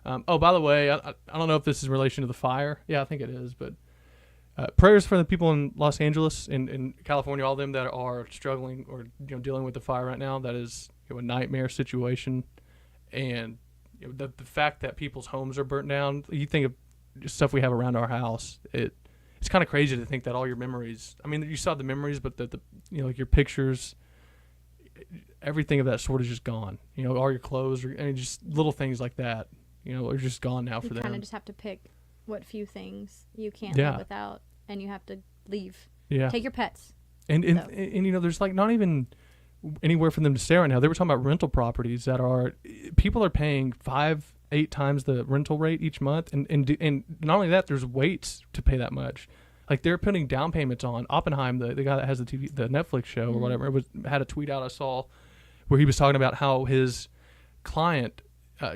by the way, I don't know if this is in relation to the fire. Yeah, I think it is. But prayers for the people in Los Angeles and in California, all of them that are struggling or dealing with the fire right now. That is a nightmare situation. And the fact that people's homes are burnt down, you think of stuff we have around our house. It's kind of crazy to think that all your memories. I mean, you saw the memories, but like your pictures, everything of that sort is just gone. All your clothes, just little things like that. Are just gone now for them. You kind of just have to pick what few things you can't live without, and you have to leave. Yeah. Take your pets. And there's like not even anywhere for them to stay right now. They were talking about rental properties people are paying 5-8 times the rental rate each month, and not only that, there's waits to pay that much. Like they're putting down payments on Oppenheim, the guy that has the Netflix show or whatever. Had a tweet out I saw where he was talking about how his client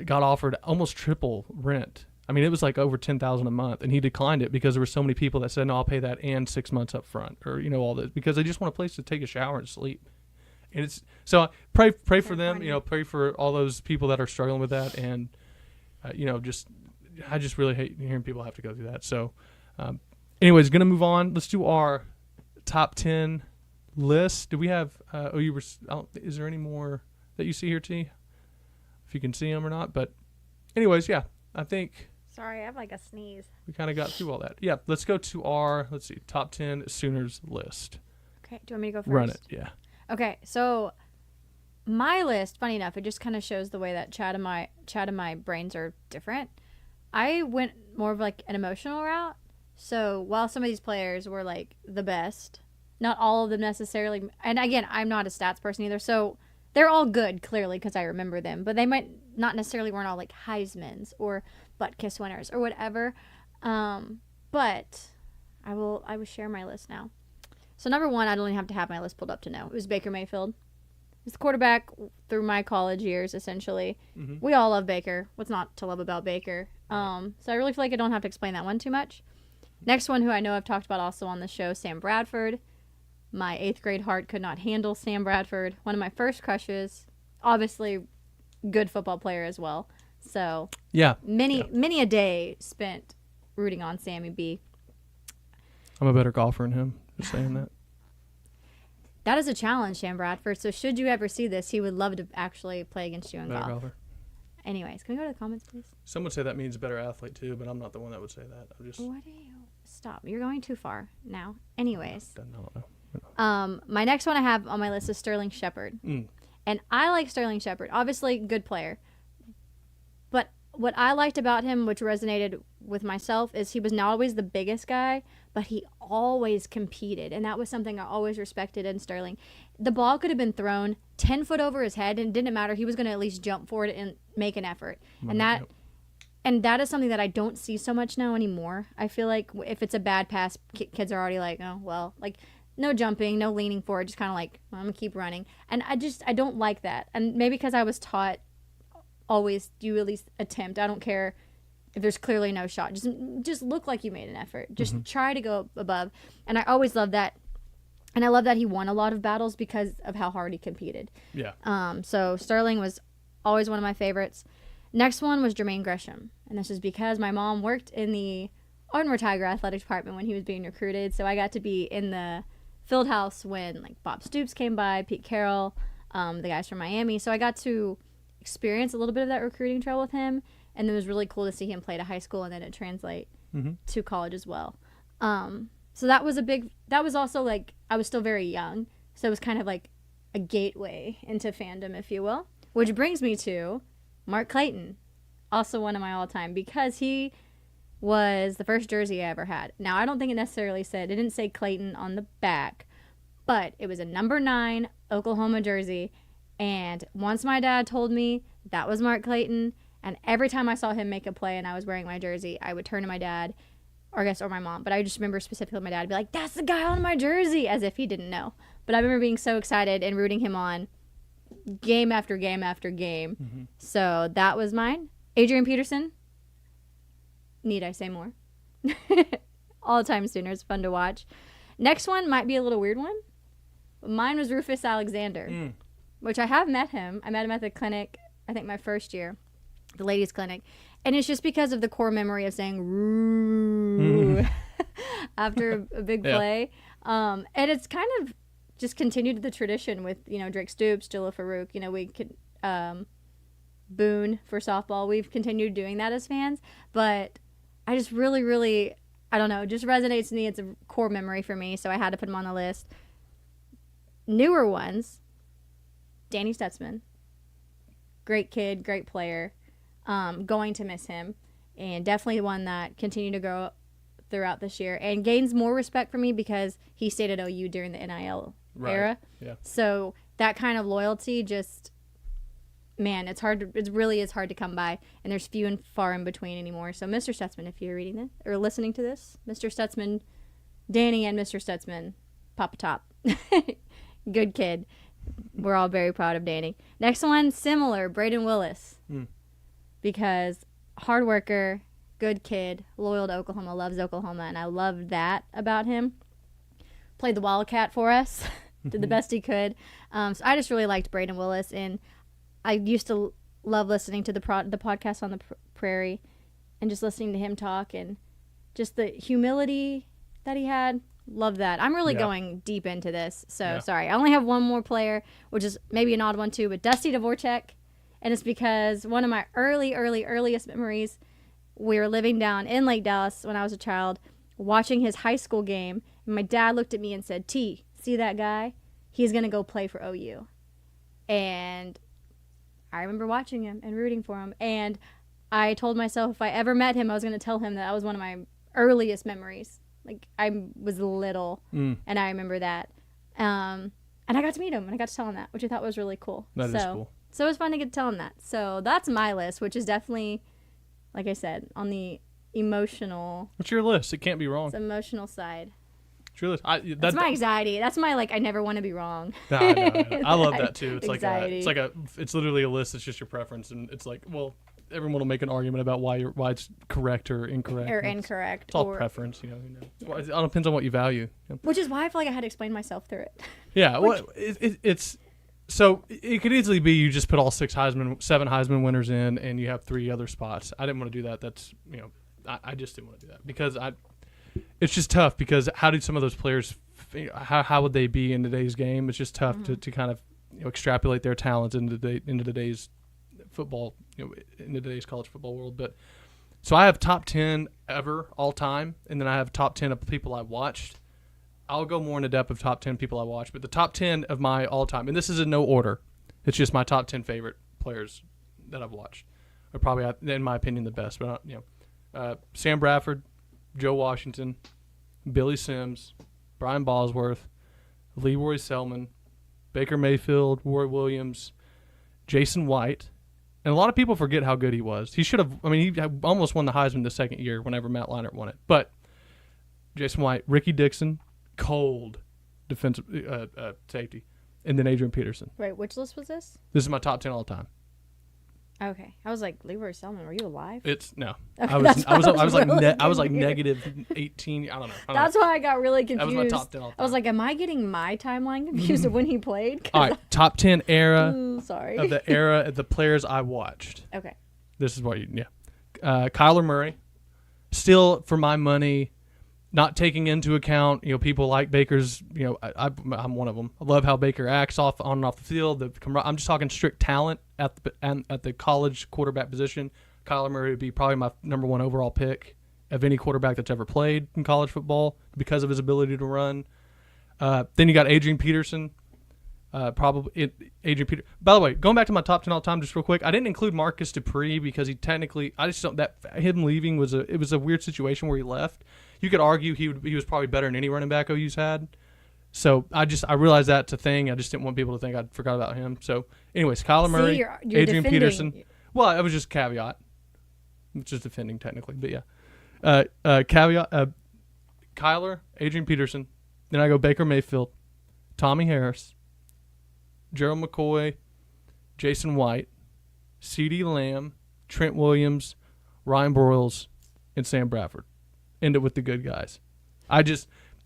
got offered almost triple rent. I mean, it was like over $10,000 a month, and he declined it because there were so many people that said, "No, I'll pay that and 6 months up front," or all this, because they just want a place to take a shower and sleep. And it's so pray for them. Pray for all those people that are struggling with that, and I just really hate hearing people have to go through that. So, anyways, gonna move on. Let's do our top 10 list. Do we have? Is there any more that you see here, T? If you can see them or not, but anyways, yeah, I think. Sorry, I have like a sneeze. We kind of got through all that. Yeah, let's go to our top 10 Sooners list. Okay, do you want me to go first? Run it, yeah. Okay, so my list, funny enough, it just kind of shows the way that Chad and my brains are different. I went more of like an emotional route. So while some of these players were like the best, not all of them necessarily. And again, I'm not a stats person either, so they're all good clearly because I remember them. But they might not necessarily weren't all like Heisman's or butt kiss winners or whatever. But I will share my list now. So number one, I don't even have to have my list pulled up to know. It was Baker Mayfield. He's the quarterback through my college years, essentially. Mm-hmm. We all love Baker. What's not to love about Baker? So I really feel like I don't have to explain that one too much. Next one, who I know I've talked about also on the show, Sam Bradford. My 8th grade heart could not handle Sam Bradford. One of my first crushes. Obviously, good football player as well. So yeah, many a day spent rooting on Sammy B. I'm a better golfer than him. Just saying that. That is a challenge, Sam Bradford. So should you ever see this, he would love to actually play against you in golf. Golfer. Anyways, can we go to the comments, please? Some would say that means better athlete too, but I'm not the one that would say that. What do you? Stop. You're going too far now. Anyways. I don't know. My next one I have on my list is Sterling Shepard. And I like Sterling Shepard. Obviously, good player. But what I liked about him, which resonated with myself, is he was not always the biggest guy, but he always competed. And that was something I always respected in Sterling. The ball could have been thrown 10 foot over his head, and it didn't matter. He was going to at least jump for it and make an effort. And that is something that I don't see so much now anymore. I feel like if it's a bad pass, kids are already like, oh, well, like, no jumping, no leaning forward, just kind of like, well, I'm going to keep running. And I don't like that. And maybe because I was taught always do at least attempt. I don't care if there's clearly no shot. Just look like you made an effort. Just try to go above. And I always loved that. And I love that he won a lot of battles because of how hard he competed. Yeah. So Sterling was always one of my favorites. Next one was Jermaine Gresham. And this is because my mom worked in the Ardmore Tiger athletic department when he was being recruited. So I got to be in the field house when like Bob Stoops came by, Pete Carroll, the guys from Miami. So I got to experience a little bit of that recruiting trail with him. And it was really cool to see him play to high school and then it translate to college as well. So that was also like, I was still very young. So it was kind of like a gateway into fandom, if you will. Which brings me to Mark Clayton, also one of my all-time, because he was the first jersey I ever had. Now, I don't think it didn't say Clayton on the back, but it was a number 9 Oklahoma jersey. And once my dad told me that was Mark Clayton, and every time I saw him make a play and I was wearing my jersey, I would turn to my dad, or my mom, but I just remember specifically my dad would be like, that's the guy on my jersey, as if he didn't know. But I remember being so excited and rooting him on game after game after game. So that was mine. Adrian Peterson. Need I say more? All-time Sooners, fun to watch. Next one might be a little weird one. Mine was Rufus Alexander, which I have met him. I met him at the clinic, I think my first year, the ladies' clinic. And it's just because of the core memory of saying "roo" after a big play. And it's kind of just continued the tradition with, Drake Stoops, Jilla Farouk. We could Boone for softball. We've continued doing that as fans. But I just really, really, I don't know, it just resonates to me. It's a core memory for me, so I had to put him on the list. Newer ones, Danny Stutzman. Great kid, great player. Going to miss him, and definitely one that continued to grow throughout this year and gains more respect for me because he stayed at OU during the NIL era. Yeah. So that kind of loyalty just, man, it really is hard to come by, and there's few and far in between anymore. So Mr. Stutzman, if you're reading this or listening to this, Mr. Stutzman, Danny and Mr. Stutzman, Papa Top. Good kid. We're all very proud of Danny. Next one, similar, Braden Willis. Because hard worker, good kid, loyal to Oklahoma, loves Oklahoma, and I loved that about him. Played the Wildcat for us, did the best he could. So I just really liked Braden Willis, and I used to love listening to the podcast on the prairie and just listening to him talk and just the humility that he had. Love that. I'm really going deep into this, so sorry. I only have one more player, which is maybe an odd one too, but Dusty Dvorak. And it's because one of my earliest memories, we were living down in Lake Dallas when I was a child, watching his high school game, and my dad looked at me and said, T, see that guy? He's going to go play for OU. And I remember watching him and rooting for him, and I told myself if I ever met him, I was going to tell him that was one of my earliest memories. Like, I was little, and I remember that. And I got to meet him, and I got to tell him that, which I thought was really cool. That is cool. So it was fun to get to tell him that. So that's my list, which is definitely, like I said, on the emotional. What's your list? It can't be wrong. It's emotional side. It's your list. That's my anxiety. That's my, like, I never want to be wrong. No. I love that too. It's anxiety. It's literally a list. It's just your preference, and it's like, well, everyone will make an argument about why it's correct or incorrect. Incorrect. It's all preference, Who knows? It all depends on what you value. Which is why I feel like I had to explain myself through it. Yeah. Well, it's. So it could easily be you just put all 7 Heisman winners in, and you have 3 other spots. I didn't want to do that. That's I just didn't want to do that because it's just tough because how did some of those players, how would they be in today's game? It's just tough to kind of extrapolate their talents into today's football, in today's college football world. But so I have top 10 ever all time, and then I have top 10 of people I watched. I'll go more into depth of top 10 people I watch, but the top 10 of my all-time, and this is in no order. It's just my top 10 favorite players that I've watched are probably, in my opinion, the best. But Sam Bradford, Joe Washington, Billy Sims, Brian Bosworth, Leroy Selman, Baker Mayfield, Roy Williams, Jason White, and a lot of people forget how good he was. He should have. I mean, he almost won the Heisman the second year whenever Matt Leinart won it. But Jason White, Ricky Dixon. Cold defensive safety, and then Adrian Peterson. Wait, which list was this? This is my top 10 all time. Okay, I was like, Leroy Selman, were you alive? It's no. Okay, I was like negative 18. I don't know. That's why I got really confused. That was my top 10 all time. I was like, am I getting my timeline confused of when he played? All right, top 10 era. Sorry. Of the era of the players I watched. Okay. This is what Kyler Murray, still for my money. Not taking into account, people like Baker's, I'm one of them. I love how Baker acts on and off the field. I'm just talking strict talent at the college quarterback position. Kyler Murray would be probably my number 1 overall pick of any quarterback that's ever played in college football because of his ability to run. Then you got Adrian Peterson. By the way, going back to my top 10 all time just real quick, I didn't include Marcus Dupree because he technically, I just don't, that him leaving was a weird situation where he left. You could argue he was probably better than any running back OU's had. So I realized that's a thing. I just didn't want people to think I forgot about him. So anyways, Kyler Murray, you're Adrian Peterson. Well, it was just caveat. It's just defending technically, but yeah. Caveat, Kyler, Adrian Peterson. Then I go Baker Mayfield, Tommy Harris, Gerald McCoy, Jason White, CeeDee Lamb, Trent Williams, Ryan Broyles, and Sam Bradford. End it with the good guys.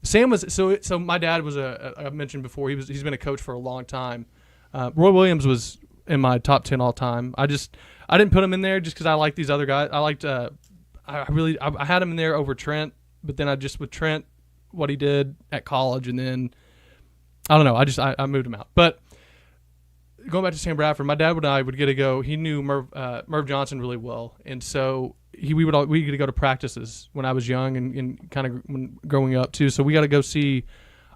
Sam was so my dad was I mentioned before he's been a coach for a long time. Roy Williams was in my top 10 all time. I didn't put him in there just because I like these other guys. I liked I had him in there over Trent, but then with Trent what he did at college, and then I don't know. I moved him out. But going back to Sam Bradford, my dad and I would get to go. He knew Merv Johnson really well, and so we get to go to practices when I was young and kind of growing up too. So we got to go see.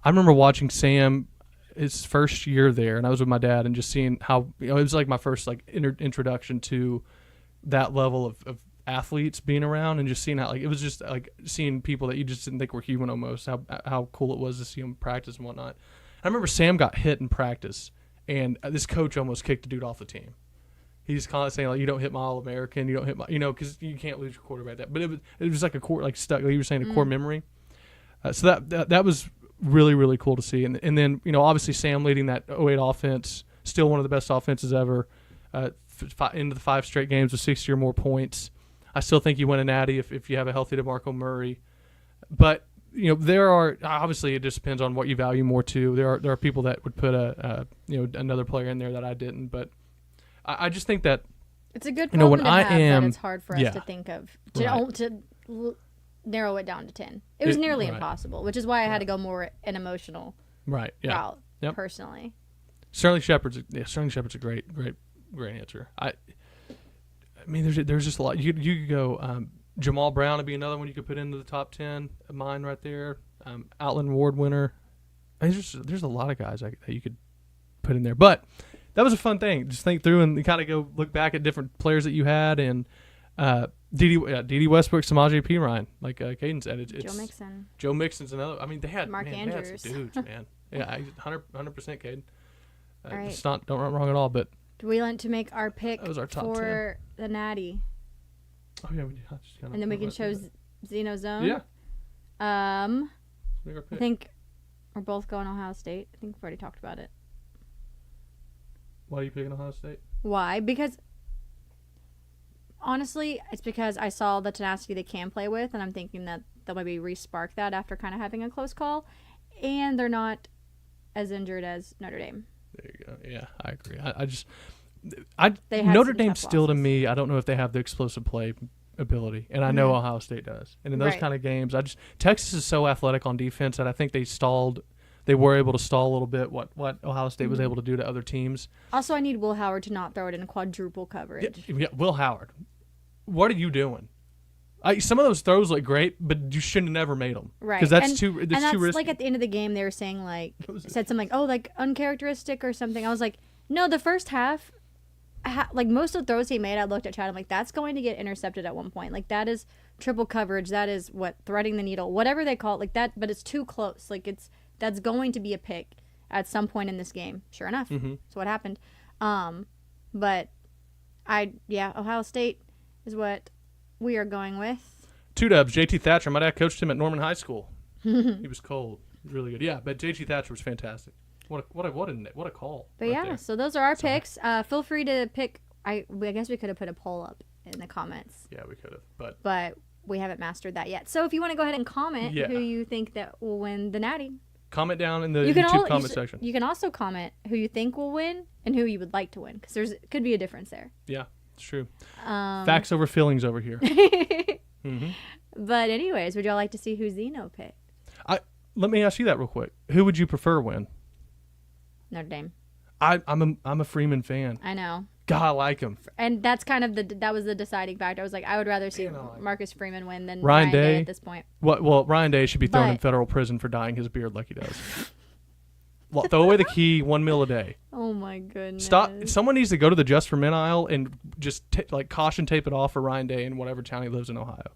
I remember watching Sam his first year there, and I was with my dad and just seeing how it was like my first introduction to that level of athletes being around, and just seeing how it was just like seeing people that you just didn't think were human almost. How cool it was to see them practice and whatnot. I remember Sam got hit in practice, and this coach almost kicked the dude off the team. He's constantly saying, like, you don't hit my All-American, you don't hit my, because you can't lose your quarterback that. But it was like a core, like stuck, like you were saying, a core memory. So that was really, really cool to see. And then, obviously Sam leading that 08 offense, still one of the best offenses ever, into the 5 straight games with 60 or more points. I still think you win a natty if you have a healthy DeMarco Murray. But, there are, obviously it just depends on what you value more too. There are people that would put another player in there that I didn't, but I just think that it's a good problem to have, but it's hard for us to think of to narrow it down to 10. It was nearly impossible, which is why I had to go more an emotional route personally. Sterling Shepard's a great answer. I mean, there's just a lot. You could go Jamal Brown would be another one you could put into the top 10 of mine right there. Outland Award winner. There's a lot of guys that you could put in there, but that was a fun thing. Just think through and kind of go look back at different players that you had, and D.D. Westbrook, Samaje Perine, like Caden said. It's Joe Mixon. Joe Mixon's another. I mean, they had Mark Andrews. They had some dudes, man. Yeah, 100%, Caden. All right. It's not don't run wrong at all, but do we want to make our pick that was our top for 10. The natty? Oh yeah, and then we can show Zeno Zone. Yeah. I think we're both going Ohio State. I think we've already talked about it. Why are you picking Ohio State? Why? Because honestly, it's because I saw the tenacity they can play with, and I'm thinking that they'll maybe re-spark that after kind of having a close call, and they're not as injured as Notre Dame. There you go. Yeah, I agree. Notre Dame still, to me, I don't know if they have the explosive play ability, and I know Ohio State does. And in those kind of games, Texas is so athletic on defense that I think they stalled. They were able to stall a little bit what Ohio State was able to do to other teams. Also, I need Will Howard to not throw it in quadruple coverage. Yeah, Will Howard. What are you doing? Some of those throws look great, but you shouldn't have never made them. Right. Because that's too risky. Like at the end of the game, they were saying said something like, uncharacteristic or something. I was like, no, the first half, like most of the throws he made, I looked at Chad. I'm like, that's going to get intercepted at one point. Like that is triple coverage. That is threading the needle, whatever they call it. Like that, but it's too close. Like that's going to be a pick at some point in this game. Sure enough, that's what happened. But Ohio State is what we are going with. 2 dubs. JT Thatcher. My dad coached him at Norman High School. He was cold, really good. Yeah, but JT Thatcher was fantastic. What a call. But right there. So those are our picks. Feel free to pick. I guess we could have put a poll up in the comments. Yeah, we could have, but we haven't mastered that yet. So if you want to go ahead and comment who you think that will win the natty. Comment down in the YouTube comment section. You can also comment who you think will win and who you would like to win, because could be a difference there. Yeah, it's true. Facts over feelings over here. But anyways, would y'all like to see who Zeno picked? Let me ask you that real quick. Who would you prefer win? Notre Dame. I'm a Freeman fan. I know. God, I like him. And that's kind of that was the deciding factor. I was like, I would rather see Marcus Freeman win than Ryan Day at this point. Well, Ryan Day should be thrown in federal prison for dyeing his beard like he does. Throw away the key, $1 meal a day. Oh my goodness. Stop. Someone needs to go to the Just for Men aisle and just caution tape it off for Ryan Day in whatever town he lives in Ohio.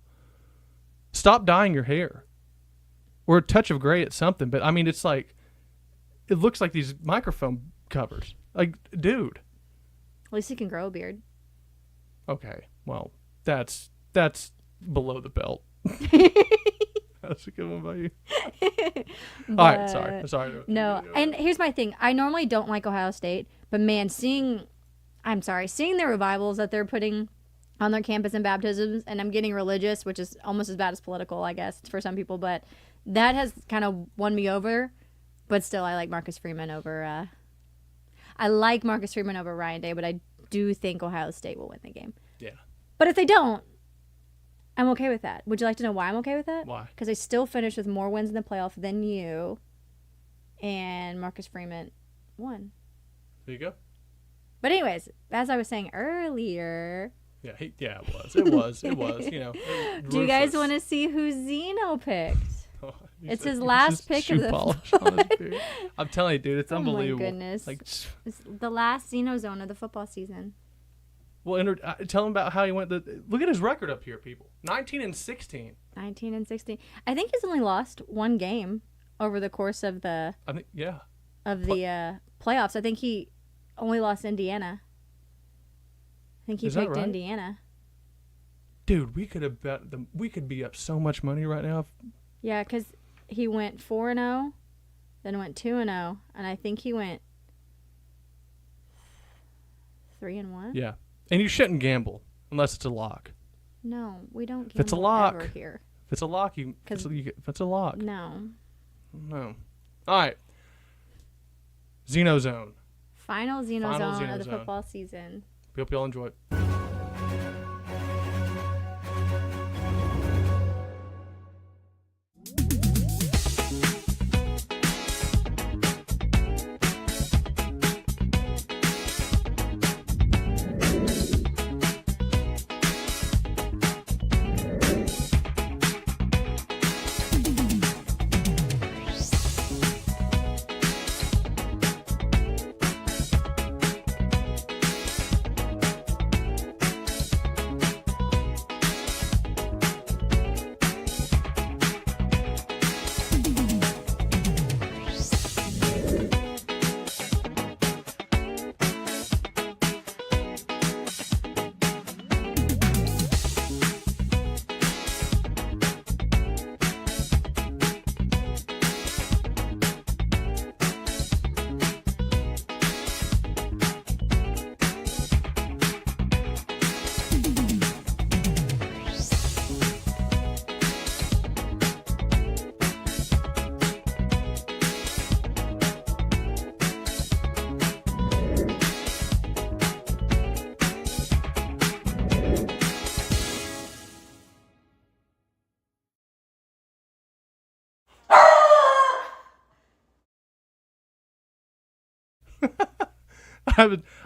Stop dyeing your hair. Or a touch of gray at something, but I mean, it's like, it looks like these microphone covers. Like, dude. At least he can grow a beard. Okay, well, that's below the belt. That's a good one by you. All right, sorry. No, and here's my thing. I normally don't like Ohio State, but man, seeing the revivals that they're putting on their campus and baptisms, and I'm getting religious, which is almost as bad as political, I guess, for some people, but that has kind of won me over. But still, I like Marcus Freeman over. I like Marcus Freeman over Ryan Day, but I do think Ohio State will win the game. Yeah. But if they don't, I'm okay with that. Would you like to know why I'm okay with that? Why? Because they still finished with more wins in the playoff than you, and Marcus Freeman won. There you go. But anyways, as I was saying earlier. Yeah, it was. You know. Do you guys want to see who Zeno picked? It's his last pick of the. I'm telling you, dude, it's unbelievable. Oh my goodness! It's the last Zeno Zone of the football season. Well, tell him about how he went. Look at his record up here, people. 19-16. 19-16. I think he's only lost one game over the course of the. I think Of the playoffs, I think he only lost Indiana. I think he Is that picked right? Indiana. Dude, we could have bet them. We could be up so much money right now. Yeah, because he went 4-0, then went 2-0, and I think he went 3-1. Yeah, and you shouldn't gamble unless it's a lock. No, we don't gamble If it's a lock ever here. If it's a lock, if it's a lock. No. No. All right. Zeno Zone. Final Zeno Final Zone Zeno of the Zone. football season. Hope y'all enjoy it.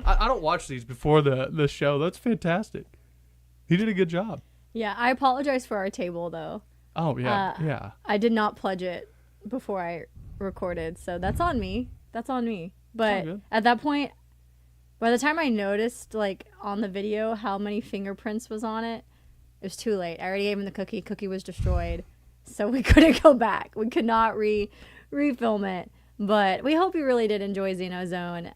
I don't watch these before the show. That's fantastic. He did a good job. Yeah, I apologize for our table, though. Oh, yeah. Yeah. I did not pledge it before I recorded, so that's on me. That's on me. But at that point, by the time I noticed, like, on the video how many fingerprints was on it, it was too late. I already gave him the cookie. Cookie was destroyed, so we couldn't go back. We could not refilm it. But we hope you really did enjoy Zeno Zone.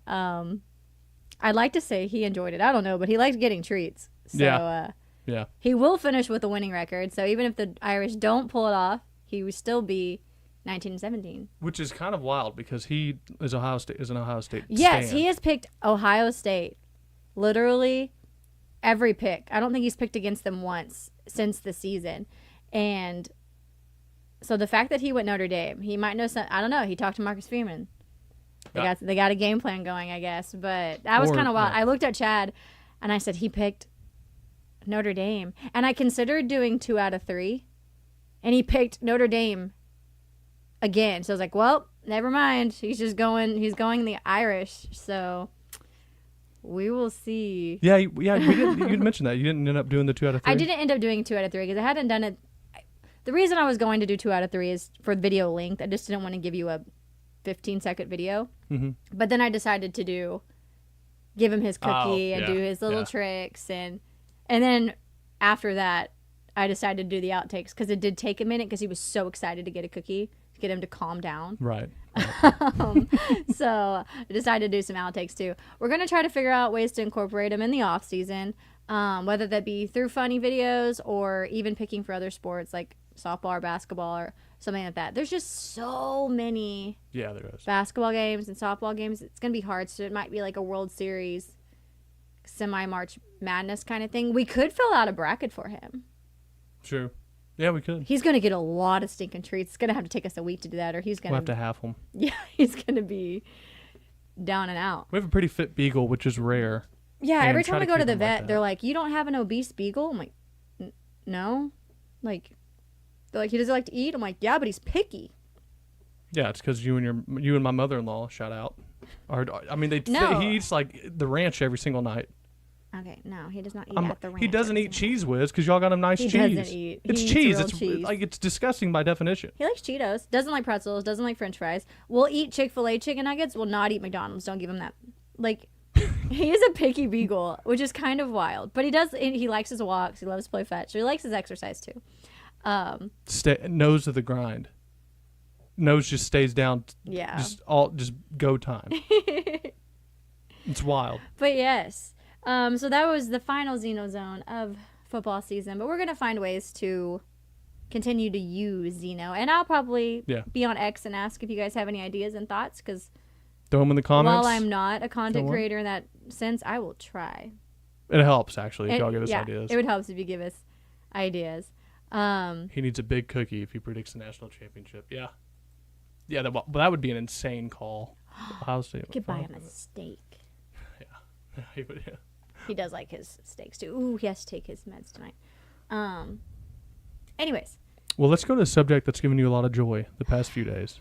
I'd like to say he enjoyed it. I don't know, but he liked getting treats. So, yeah. He will finish with a winning record. So even if the Irish don't pull it off, he would still be 19-17. Which is kind of wild because he is an Ohio State. Yes, stan. he has picked Ohio State. Literally every pick. I don't think he's picked against them once since the season. And so the fact that he went Notre Dame, he might know some. I don't know. He talked to Marcus Freeman. They got a game plan going, I guess. But that was kind of wild. Yeah. I looked at Chad, and I said he picked Notre Dame, and I considered doing 2 out of 3, and he picked Notre Dame again. So I was like, well, never mind. He's going the Irish. So we will see. Yeah. You mentioned that you didn't end up doing the 2 out of 3. I didn't end up doing 2 out of 3 because I hadn't done it. The reason I was going to do 2 out of 3 is for video length. I just didn't want to give you a 15-second video. Mm-hmm. But then I decided to give him his cookie and do his little tricks. And then after that, I decided to do the outtakes because it did take a minute because he was so excited to get a cookie to get him to calm down. Right. So I decided to do some outtakes too. We're going to try to figure out ways to incorporate them in the off season, whether that be through funny videos or even picking for other sports like softball or basketball or something like that. There's just so many there is. Basketball games and softball games. It's going to be hard, so it might be like a World Series semi-March Madness kind of thing. We could fill out a bracket for him. True. Yeah, we could. He's going to get a lot of stinking treats. It's going to have to take us a week to do that, or he's going to have to half them. Yeah, he's going to be down and out. We have a pretty fit beagle, which is rare. Yeah, every time I go to the vet, they're like, you don't have an obese beagle? I'm like, no. Like, they're like, he doesn't like to eat? I'm like, yeah, but he's picky. Yeah, it's because you and my mother-in-law, shout out. He eats like the ranch every single night. Okay, no, he does not eat at the ranch. He doesn't eat Cheese Whiz because y'all got him nice cheese. He doesn't eat. It's cheese. It's cheese. Like, it's disgusting by definition. He likes Cheetos. Doesn't like pretzels. Doesn't like French fries. Will eat Chick-fil-A chicken nuggets. Will not eat McDonald's. Don't give him that. Like, he is a picky beagle, which is kind of wild. But he likes his walks. He loves to play fetch. So he likes his exercise too. Nose of the grind. Nose just stays down. Yeah. Just go time. It's wild. But yes. So that was the final Zeno Zone of football season. But we're going to find ways to continue to use Zeno. And I'll probably be on X and ask if you guys have any ideas and thoughts. Because throw them in the comments. While I'm not a content creator in that sense, I will try. It helps, actually, if y'all give us ideas. It would help if you give us ideas. He needs a big cookie if he predicts the national championship. Yeah. Yeah, that would be an insane call. Ohio State. You could buy him a steak. Yeah. He would, yeah. He does like his steaks, too. Ooh, he has to take his meds tonight. Anyways. Well, let's go to a subject that's given you a lot of joy the past few days.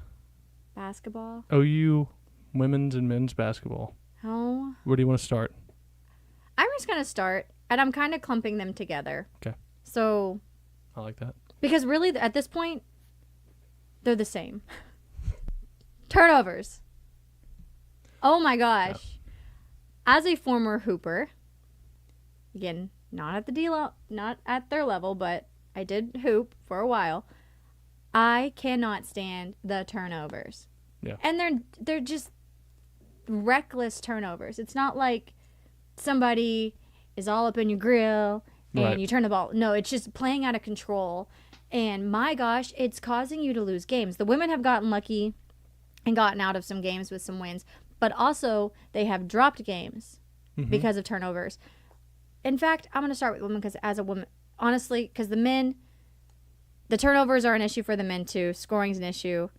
Basketball. OU women's and men's basketball. Oh. Where do you want to start? I'm just going to start, and I'm kind of clumping them together. Okay. So. I like that. Because really, at this point, they're the same. Turnovers. Oh my gosh. Yep. As a former hooper, again, not at their level, but I did hoop for a while. I cannot stand the turnovers. Yeah. And they're just reckless turnovers. It's not like somebody is all up in your grill and you turn the ball. No, it's just playing out of control. And my gosh, it's causing you to lose games. The women have gotten lucky and gotten out of some games with some wins, but also they have dropped games because of turnovers. In fact, I'm going to start with women because as a woman, honestly, because the men, the turnovers are an issue for the men too. Scoring is an issue.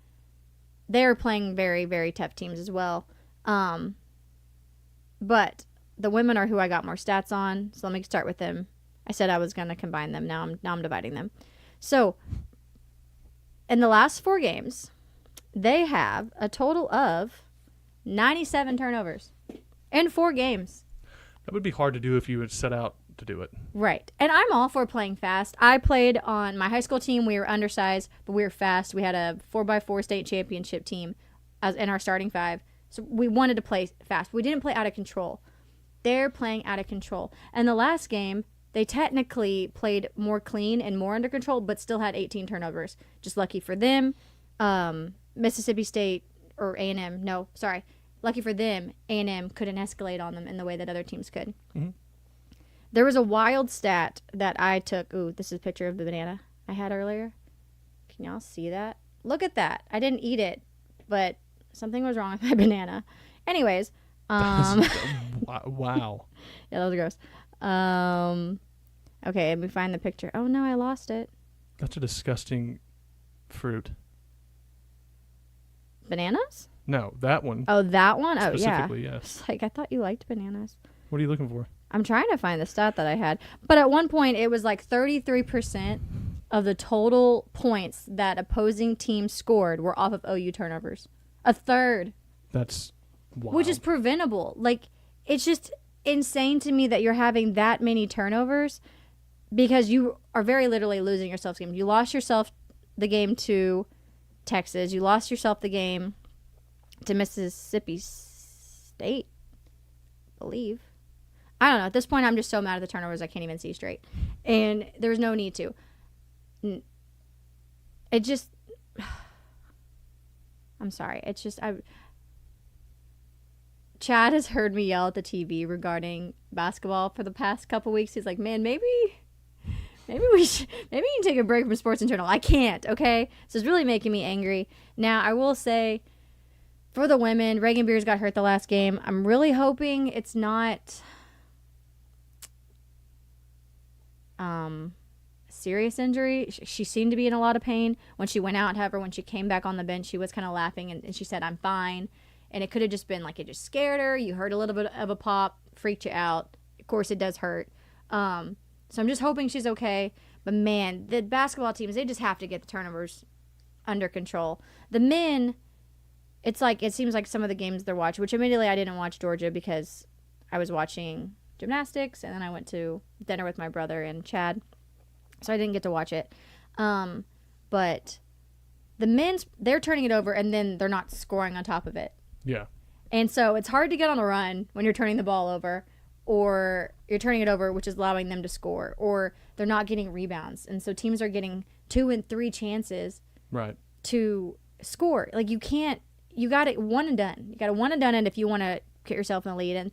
They're playing very, very tough teams as well. But the women are who I got more stats on, so let me start with them. I said I was going to combine them. Now I'm dividing them. So, in the last 4 games, they have a total of 97 turnovers in 4 games. That would be hard to do if you would set out to do it. Right. And I'm all for playing fast. I played on my high school team. We were undersized, but we were fast. We had a 4x4 state championship team as in our starting 5. So we wanted to play fast. We didn't play out of control. They're playing out of control. And the last game, they technically played more clean and more under control, but still had 18 turnovers. Just lucky for them. Mississippi State or A&M, lucky for them, A&M couldn't escalate on them in the way that other teams could. Mm-hmm. There was a wild stat that I took. Ooh, this is a picture of the banana I had earlier. Can y'all see that? Look at that. I didn't eat it, but something was wrong with my banana. Anyways. Wow. Yeah, that was gross. Okay, let me find the picture. Oh, no, I lost it. That's a disgusting fruit. Bananas? No, that one. Oh, that one? Oh, yeah. Specifically, yes. It's like, I thought you liked bananas. What are you looking for? I'm trying to find the stat that I had. But at one point, it was like 33% of the total points that opposing teams scored were off of OU turnovers. A third. That's wild. Which is preventable. Like, it's just insane to me that you're having that many turnovers because you are very literally losing yourself games. You lost yourself the game to Texas. You lost yourself the game to Mississippi State, I believe. I don't know. At this point, I'm just so mad at the turnovers I can't even see straight. And there's no need to. It just... I'm sorry. It's just... Chad has heard me yell at the TV regarding basketball for the past couple weeks. He's like, man, maybe you can take a break from Sports Internal. I can't, okay? So it's really making me angry. Now, I will say, for the women, Reagan Beers got hurt the last game. I'm really hoping it's not serious injury. She seemed to be in a lot of pain when she went out. However, when she came back on the bench, she was kind of laughing, and she said, I'm fine. And it could have just been like it just scared her. You heard a little bit of a pop, freaked you out. Of course, it does hurt. So I'm just hoping she's okay. But, man, the basketball teams, they just have to get the turnovers under control. The men, it's like it seems like some of the games they're watching, which admittedly I didn't watch Georgia because I was watching gymnastics, and then I went to dinner with my brother and Chad. So I didn't get to watch it. But the men's, they're turning it over, and then they're not scoring on top of it. Yeah. And so it's hard to get on a run when you're turning the ball over, or you're turning it over, which is allowing them to score, or they're not getting rebounds. And so teams are getting 2 and 3 chances to score. Like, you got it one and done. You got a one and done, and if you want to get yourself in the lead. And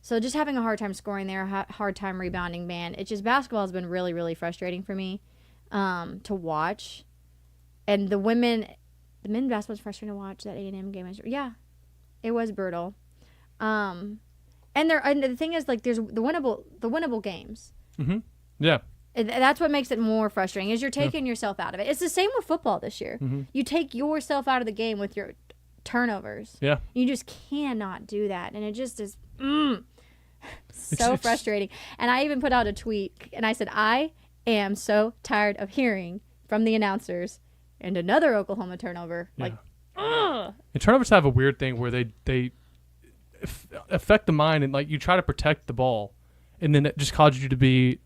so just having a hard time scoring there, hard time rebounding, man. It's just basketball has been really, really frustrating for me to watch. And the men's basketball was frustrating to watch. That A&M game it was brutal. And the thing is, like, there's the winnable games. Mm-hmm. Yeah. That's what makes it more frustrating, is you're taking yourself out of it. It's the same with football this year. Mm-hmm. You take yourself out of the game with your turnovers. Yeah. You just cannot do that. And it just is so frustrating. And I even put out a tweet, and I said, I am so tired of hearing from the announcers and another Oklahoma turnover. Yeah. Like, and turnovers have a weird thing where they affect the mind, and like you try to protect the ball, and then it just causes you to be,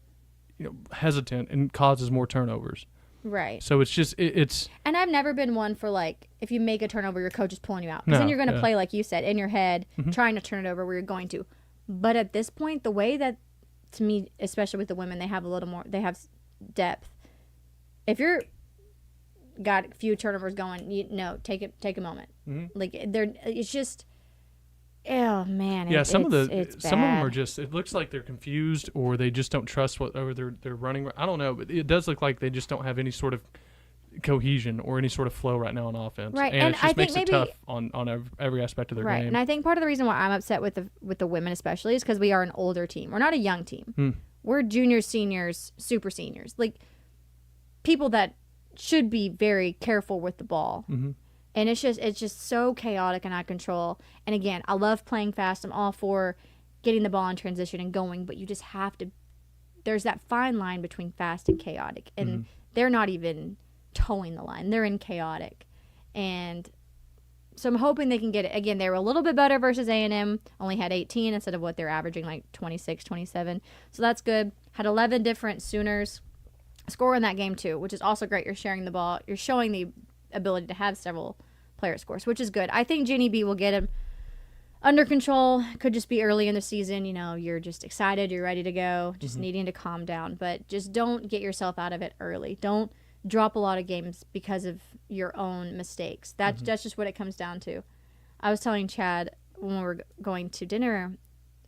hesitant and causes more turnovers. Right. So it's just it's. And I've never been one for, like, if you make a turnover, your coach is pulling you out, because then you're going to play, like you said, in your head, trying to turn it over where you're going to. But at this point, the way that, to me, especially with the women, they have a little more, they have depth. If you're got a few turnovers going, take a moment. Mm-hmm. Like, it's just. Oh man! Yeah, some of them are just. It looks like they're confused, or they just don't trust whatever they're running. I don't know, but it does look like they just don't have any sort of cohesion or any sort of flow right now on offense. Right, and it just makes it tough on every aspect of their game. Right, and I think part of the reason why I'm upset with the women especially is because we are an older team. We're not a young team. We're juniors, seniors, super seniors, like people that should be very careful with the ball. Mm-hmm. And it's just so chaotic and out of control. And again, I love playing fast. I'm all for getting the ball in transition and going, but you just have to. There's that fine line between fast and chaotic, and they're not even towing the line. They're in chaotic, and so I'm hoping they can get it. Again, they were a little bit better versus A&M. Only had 18 instead of what they're averaging, like 26, 27. So that's good. Had 11 different Sooners score in that game too, which is also great. You're sharing the ball. You're showing the ability to have several players scores, which is good. I think Jenny B will get him under control. Could just be early in the season. You're just excited. You're ready to go. Just needing to calm down. But just don't get yourself out of it early. Don't drop a lot of games because of your own mistakes. That's just what it comes down to. I was telling Chad when we were going to dinner,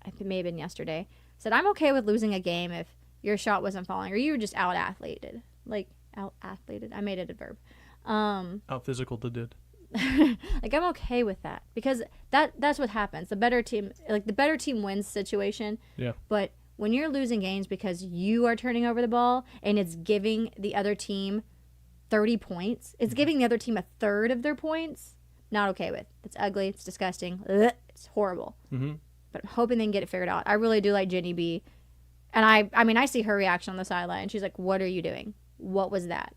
I think it may have been yesterday, said I'm okay with losing a game if your shot wasn't falling or you were just out-athleted. Like, out-athleted. I made it a verb. Out physical did. Like, I'm okay with that, because that's what happens. The better team wins situation. Yeah. But when you're losing games because you are turning over the ball and it's giving the other team 30 points, it's giving the other team a third of their points, not okay with. It's ugly. It's disgusting. It's horrible. Mm-hmm. But I'm hoping they can get it figured out. I really do like Jenny B. And I mean, I see her reaction on the sideline. She's like, what are you doing? What was that?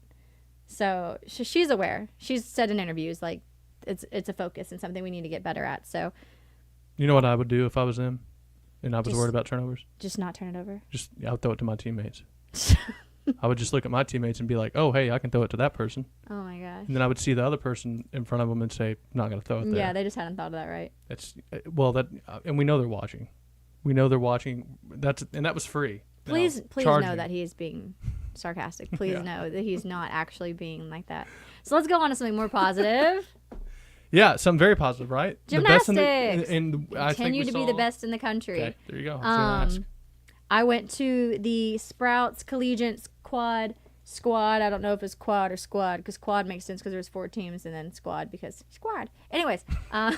So she's aware. She's said in interviews, like, it's a focus and something we need to get better at. So, you know what I would do if I was them and I was worried about turnovers? Just not turn it over. I would throw it to my teammates. I would just look at my teammates and be like, oh, hey, I can throw it to that person. Oh, my gosh. And then I would see the other person in front of them and say, I'm not going to throw it there. Yeah, they just hadn't thought of that, right? And we know they're watching. We know they're watching. And that was free. Please know that he's being sarcastic. Please know that he's not actually being like that. So let's go on to something more positive. Yeah, something very positive, right? Gymnastics. Continue to be the best in the country. Okay, there you go. I went to the Sprouts Collegiate Squad. I don't know if it's quad or squad, because quad makes sense because there's 4 teams, and then squad because squad. Anyways, I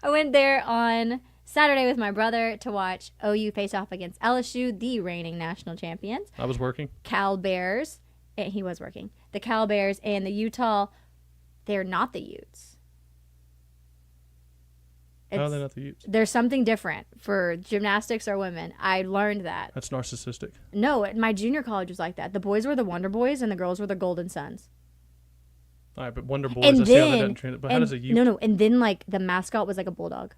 went there on Saturday with my brother to watch OU face off against LSU, the reigning national champions. I was working. Cal Bears. And he was working. The Cal Bears and the Utah, they're not the Utes. How are they not the Utes? There's something different for gymnastics or women. I learned that. That's narcissistic. No, my junior college was like that. The boys were the Wonder Boys and the girls were the Golden Sons. All right, but Wonder Boys, I see how they didn't train it. But how does a Ute? No. And then, like, the mascot was like a bulldog.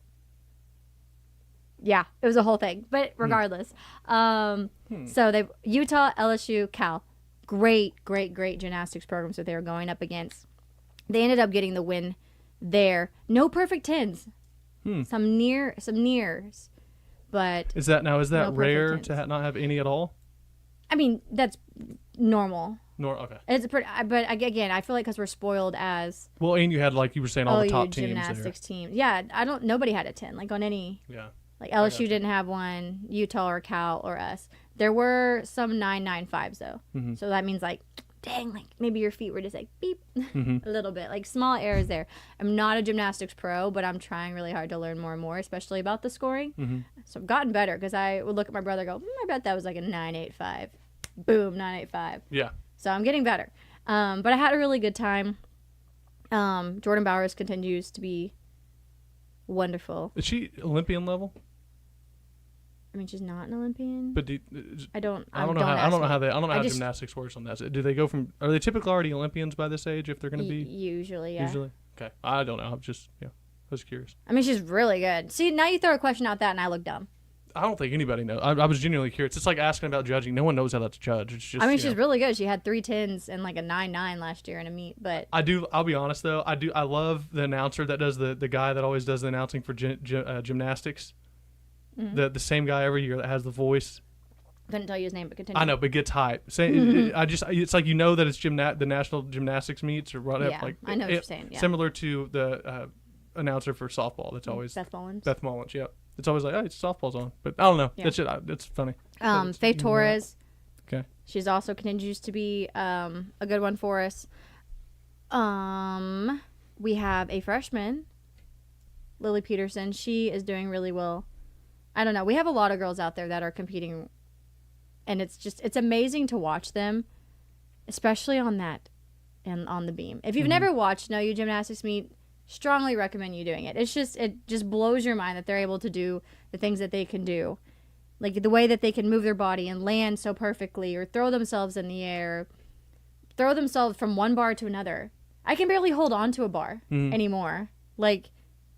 Yeah, it was a whole thing. But regardless. So they Utah, LSU, Cal. Great gymnastics programs that they were going up against. They ended up getting the win there. No perfect 10s. Some nears. But is that rare to not have any at all? I mean, that's normal. Okay. It's pretty, but again, I feel like because we're spoiled as. Well, and you had, like you were saying, all the top teams gymnastics teams. Yeah, nobody had a 10, like on any. Yeah. Like LSU didn't have one, Utah or Cal or us. There were some 9.95s though. Mm-hmm. So that means like, dang, like maybe your feet were just like beep mm-hmm. a little bit, like small errors there. I'm not a gymnastics pro, but I'm trying really hard to learn more and more, especially about the scoring. Mm-hmm. So I've gotten better because I would look at my brother and go, I bet that was like a 9.85. Boom, 9.85. Yeah. So I'm getting better. But I had a really good time. Jordan Bowers continues to be wonderful. Is she Olympian level? I mean, she's not an Olympian. But I don't know how gymnastics works on that. Do they go from? Are they typically already Olympians by this age if they're going to be? Usually, yeah. Usually, okay. I don't know. I'm just I was curious. I mean, she's really good. See, now you throw a question out that, and I look dumb. I don't think anybody knows. I was genuinely curious. It's like asking about judging. No one knows how that's judged. It's just. I mean, she's really good. She had 3 10s and like a 9.9 last year in a meet. But I'll be honest though. I love the announcer that does the guy that always does the announcing for gymnastics. Mm-hmm. The same guy every year that has the voice. Couldn't tell you his name, but continue. I know, but gets hype. It's like that it's the national gymnastics meets or whatever. Yeah, like I know what you're saying. Yeah. Similar to the announcer for softball. That's always Beth Mullins. Beth Mullins. Yep. It's always like, oh, it's softball's on, but I don't know. Yeah. That's funny. Faith Torres. Okay. She's also continues to be a good one for us. We have a freshman, Lily Peterson. She is doing really well. I don't know. We have a lot of girls out there that are competing, and it's amazing to watch them, especially on that and on the beam. If you've never watched No You Gymnastics meet, strongly recommend you doing it. It just blows your mind that they're able to do the things that they can do, like the way that they can move their body and land so perfectly, or throw themselves in the air, throw themselves from one bar to another. I can barely hold on to a bar anymore. Like,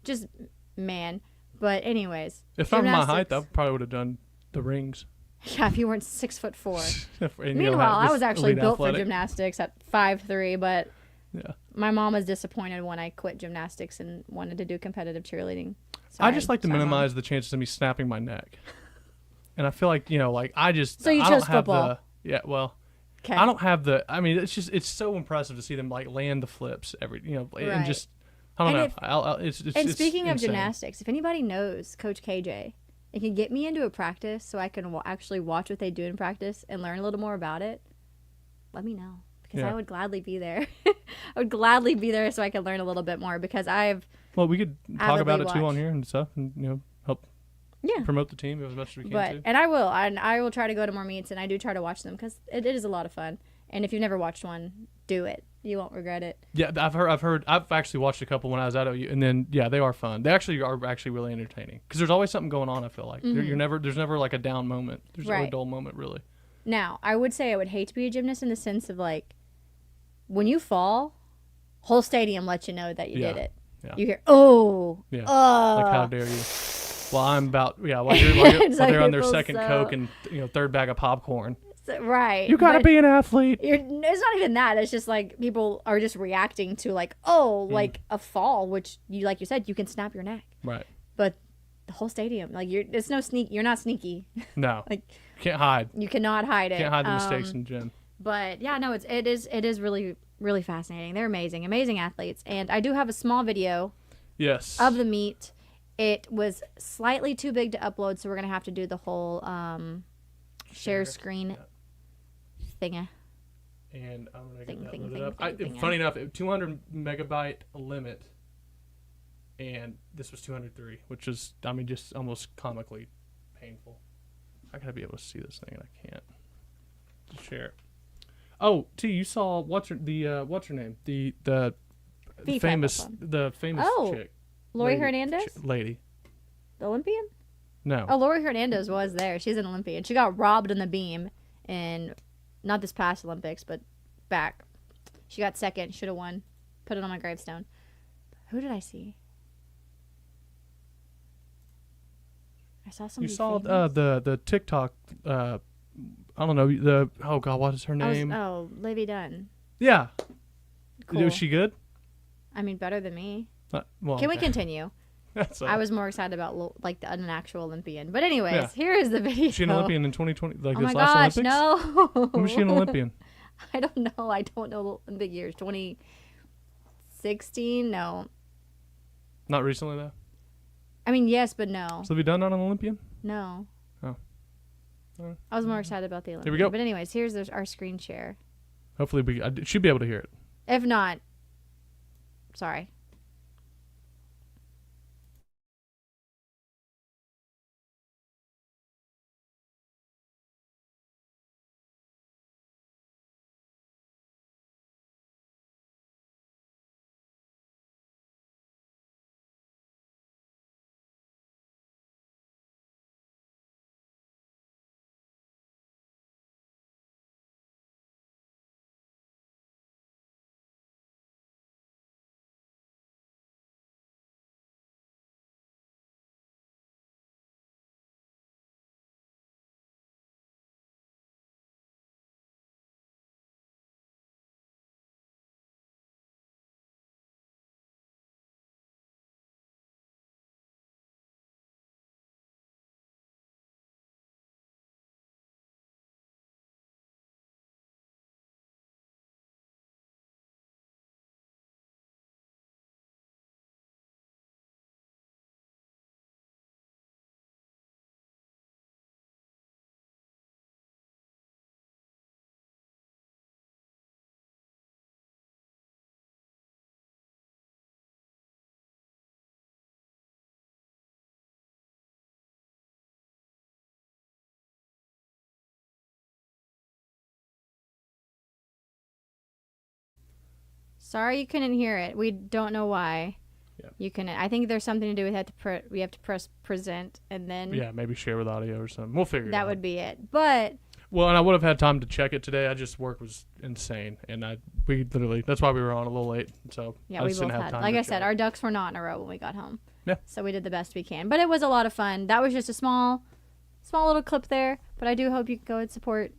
just man. But anyways, if I'm my height, I probably would have done the rings. Yeah, if you weren't 6'4". Meanwhile, I was actually built for gymnastics at 5'3", but yeah, my mom was disappointed when I quit gymnastics and wanted to do competitive cheerleading. I just like to minimize the chances of me snapping my neck, and I feel like I just so you I chose don't have football. I don't have the. I mean, it's so impressive to see them like land the flips and just. I don't know. And speaking of gymnastics, if anybody knows Coach KJ, it can get me into a practice so I can actually watch what they do in practice and learn a little more about it. Let me know, because I would gladly be there. I would gladly be there so I can learn a little bit more, because we could talk about it too on here and stuff, and help promote the team as much as we can too. And I will try to go to more meets, and I do try to watch them because it is a lot of fun. And if you've never watched one, do it. You won't regret it. Yeah, I've actually watched a couple when I was at OU, and then they are fun. They actually are really entertaining because there's always something going on. I feel like there's never like a down moment. There's never a dull moment really. Now, I would say I would hate to be a gymnast in the sense of like, when you fall, whole stadium lets you know that you did it. Yeah. You hear, like how dare you? Well, I'm about while they're on their second Coke and third bag of popcorn. Right. You gotta be an athlete. It's not even that. It's just like people are just reacting to like, like a fall, which like you said, you can snap your neck. Right. But the whole stadium, like you're not sneaky. No. Like you can't hide. You cannot hide it. Can't hide the mistakes in gym. But yeah, no, it is really, really fascinating. They're amazing athletes. And I do have a small video of the meet. It was slightly too big to upload, so we're gonna have to do the whole share screen thinga. And I'm gonna get that loaded up. Funny enough, 200 megabyte limit, and this was 203, which is just almost comically painful. I gotta be able to see this thing, and I can't. Just share. Oh, T, you saw what's her name? The famous chick. Lori Hernandez? Lady. The Olympian? No. Oh, Lori Hernandez was there. She's an Olympian. She got robbed in the beam in not this past Olympics, but back. She got second. Should have won. Put it on my gravestone. Who did I see? I saw somebody. You saw the TikTok. I don't know what is her name? Livy Dunn. Yeah. Cool. Was she good? I mean, better than me. Can we continue? I was more excited about an actual Olympian. But anyways, here is the video. Was she an Olympian in 2020? Like oh this my last gosh, Olympics? no. When was she an Olympian? I don't know. I don't know the big years. 2016? No. Not recently, though? I mean, yes, but no. So have you done on an Olympian? No. Oh. I was more excited about the Olympian. Here we go. But anyways, here's our screen share. Hopefully I should be able to hear it. If not, sorry. Sorry you couldn't hear it. We don't know why. Yeah. You couldn't. I think there's something to do with we have to press present and then. Yeah, maybe share with audio or something. We'll figure it out. That would be it. But. Well, and I would have had time to check it today. Work was insane, and we literally, that's why we were on a little late. So yeah, we both had. Like I said, our ducks were not in a row when we got home. Yeah. So we did the best we can, but it was a lot of fun. That was just a small little clip there. But I do hope you can go and support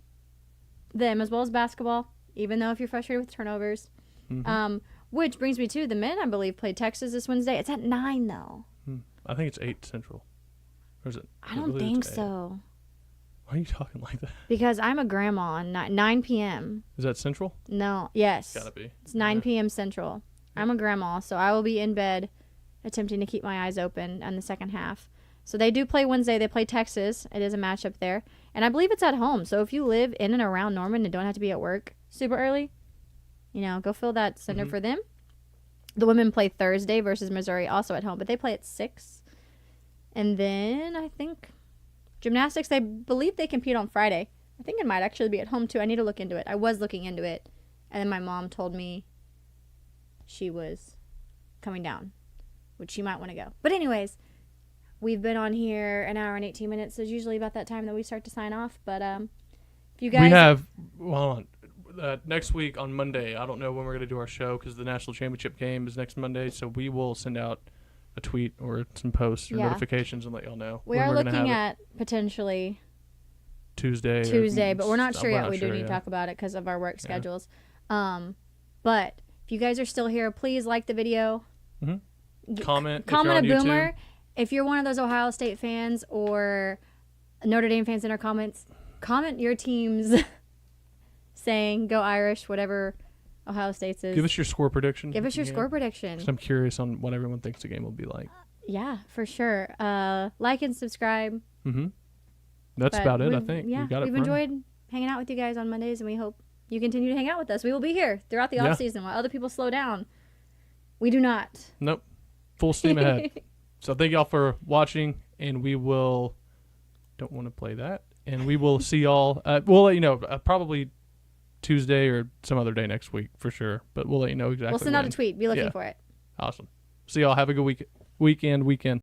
them as well as basketball, even though if you're frustrated with turnovers. Mm-hmm. Which brings me to the men, I believe, played Texas this Wednesday. It's at 9, though. I think it's 8 Central. Or is it? I don't think so. Why are you talking like that? Because I'm a grandma on 9 p.m. Is that Central? No. Yes. Gotta be. It's 9 p.m. Central. I'm a grandma, so I will be in bed attempting to keep my eyes open in the second half. So they do play Wednesday. They play Texas. It is a matchup there. And I believe it's at home. So if you live in and around Norman and don't have to be at work super early, go fill that center for them. The women play Thursday versus Missouri, also at home, but they play at 6. And then I think gymnastics, they believe they compete on Friday. I think it might actually be at home, too. I need to look into it. I was looking into it, and then my mom told me she was coming down, which she might want to go. But anyways, we've been on here an hour and 18 minutes. So it's usually about that time that we start to sign off. But if you guys... We have... Well, hold on. Next week on Monday, I don't know when we're going to do our show because the national championship game is next Monday, so we will send out a tweet or some posts or notifications and let y'all know. We are looking at potentially Tuesday, but we're not sure yet. We do need to talk about it because of our work schedules. But if you guys are still here, please like the video. Mm-hmm. Comment a boomer. If you're one of those Ohio State fans or Notre Dame fans in our comments, comment your teams saying go Irish, whatever Ohio State's is. Give us your score prediction. Give us your score prediction. I'm curious on what everyone thinks the game will be like. Yeah, for sure. Like and subscribe. Mm-hmm. That's about it, I think. Yeah, we've enjoyed hanging out with you guys on Mondays, and we hope you continue to hang out with us. We will be here throughout the off season while other people slow down. We do not. Nope. Full steam ahead. So thank y'all for watching, and we will... Don't want to play that. And we will see y'all... we'll let you know. Probably Tuesday or some other day next week for sure, but we'll let you know exactly. We'll send out a tweet. Be looking for it. Awesome. See y'all. Have a good weekend.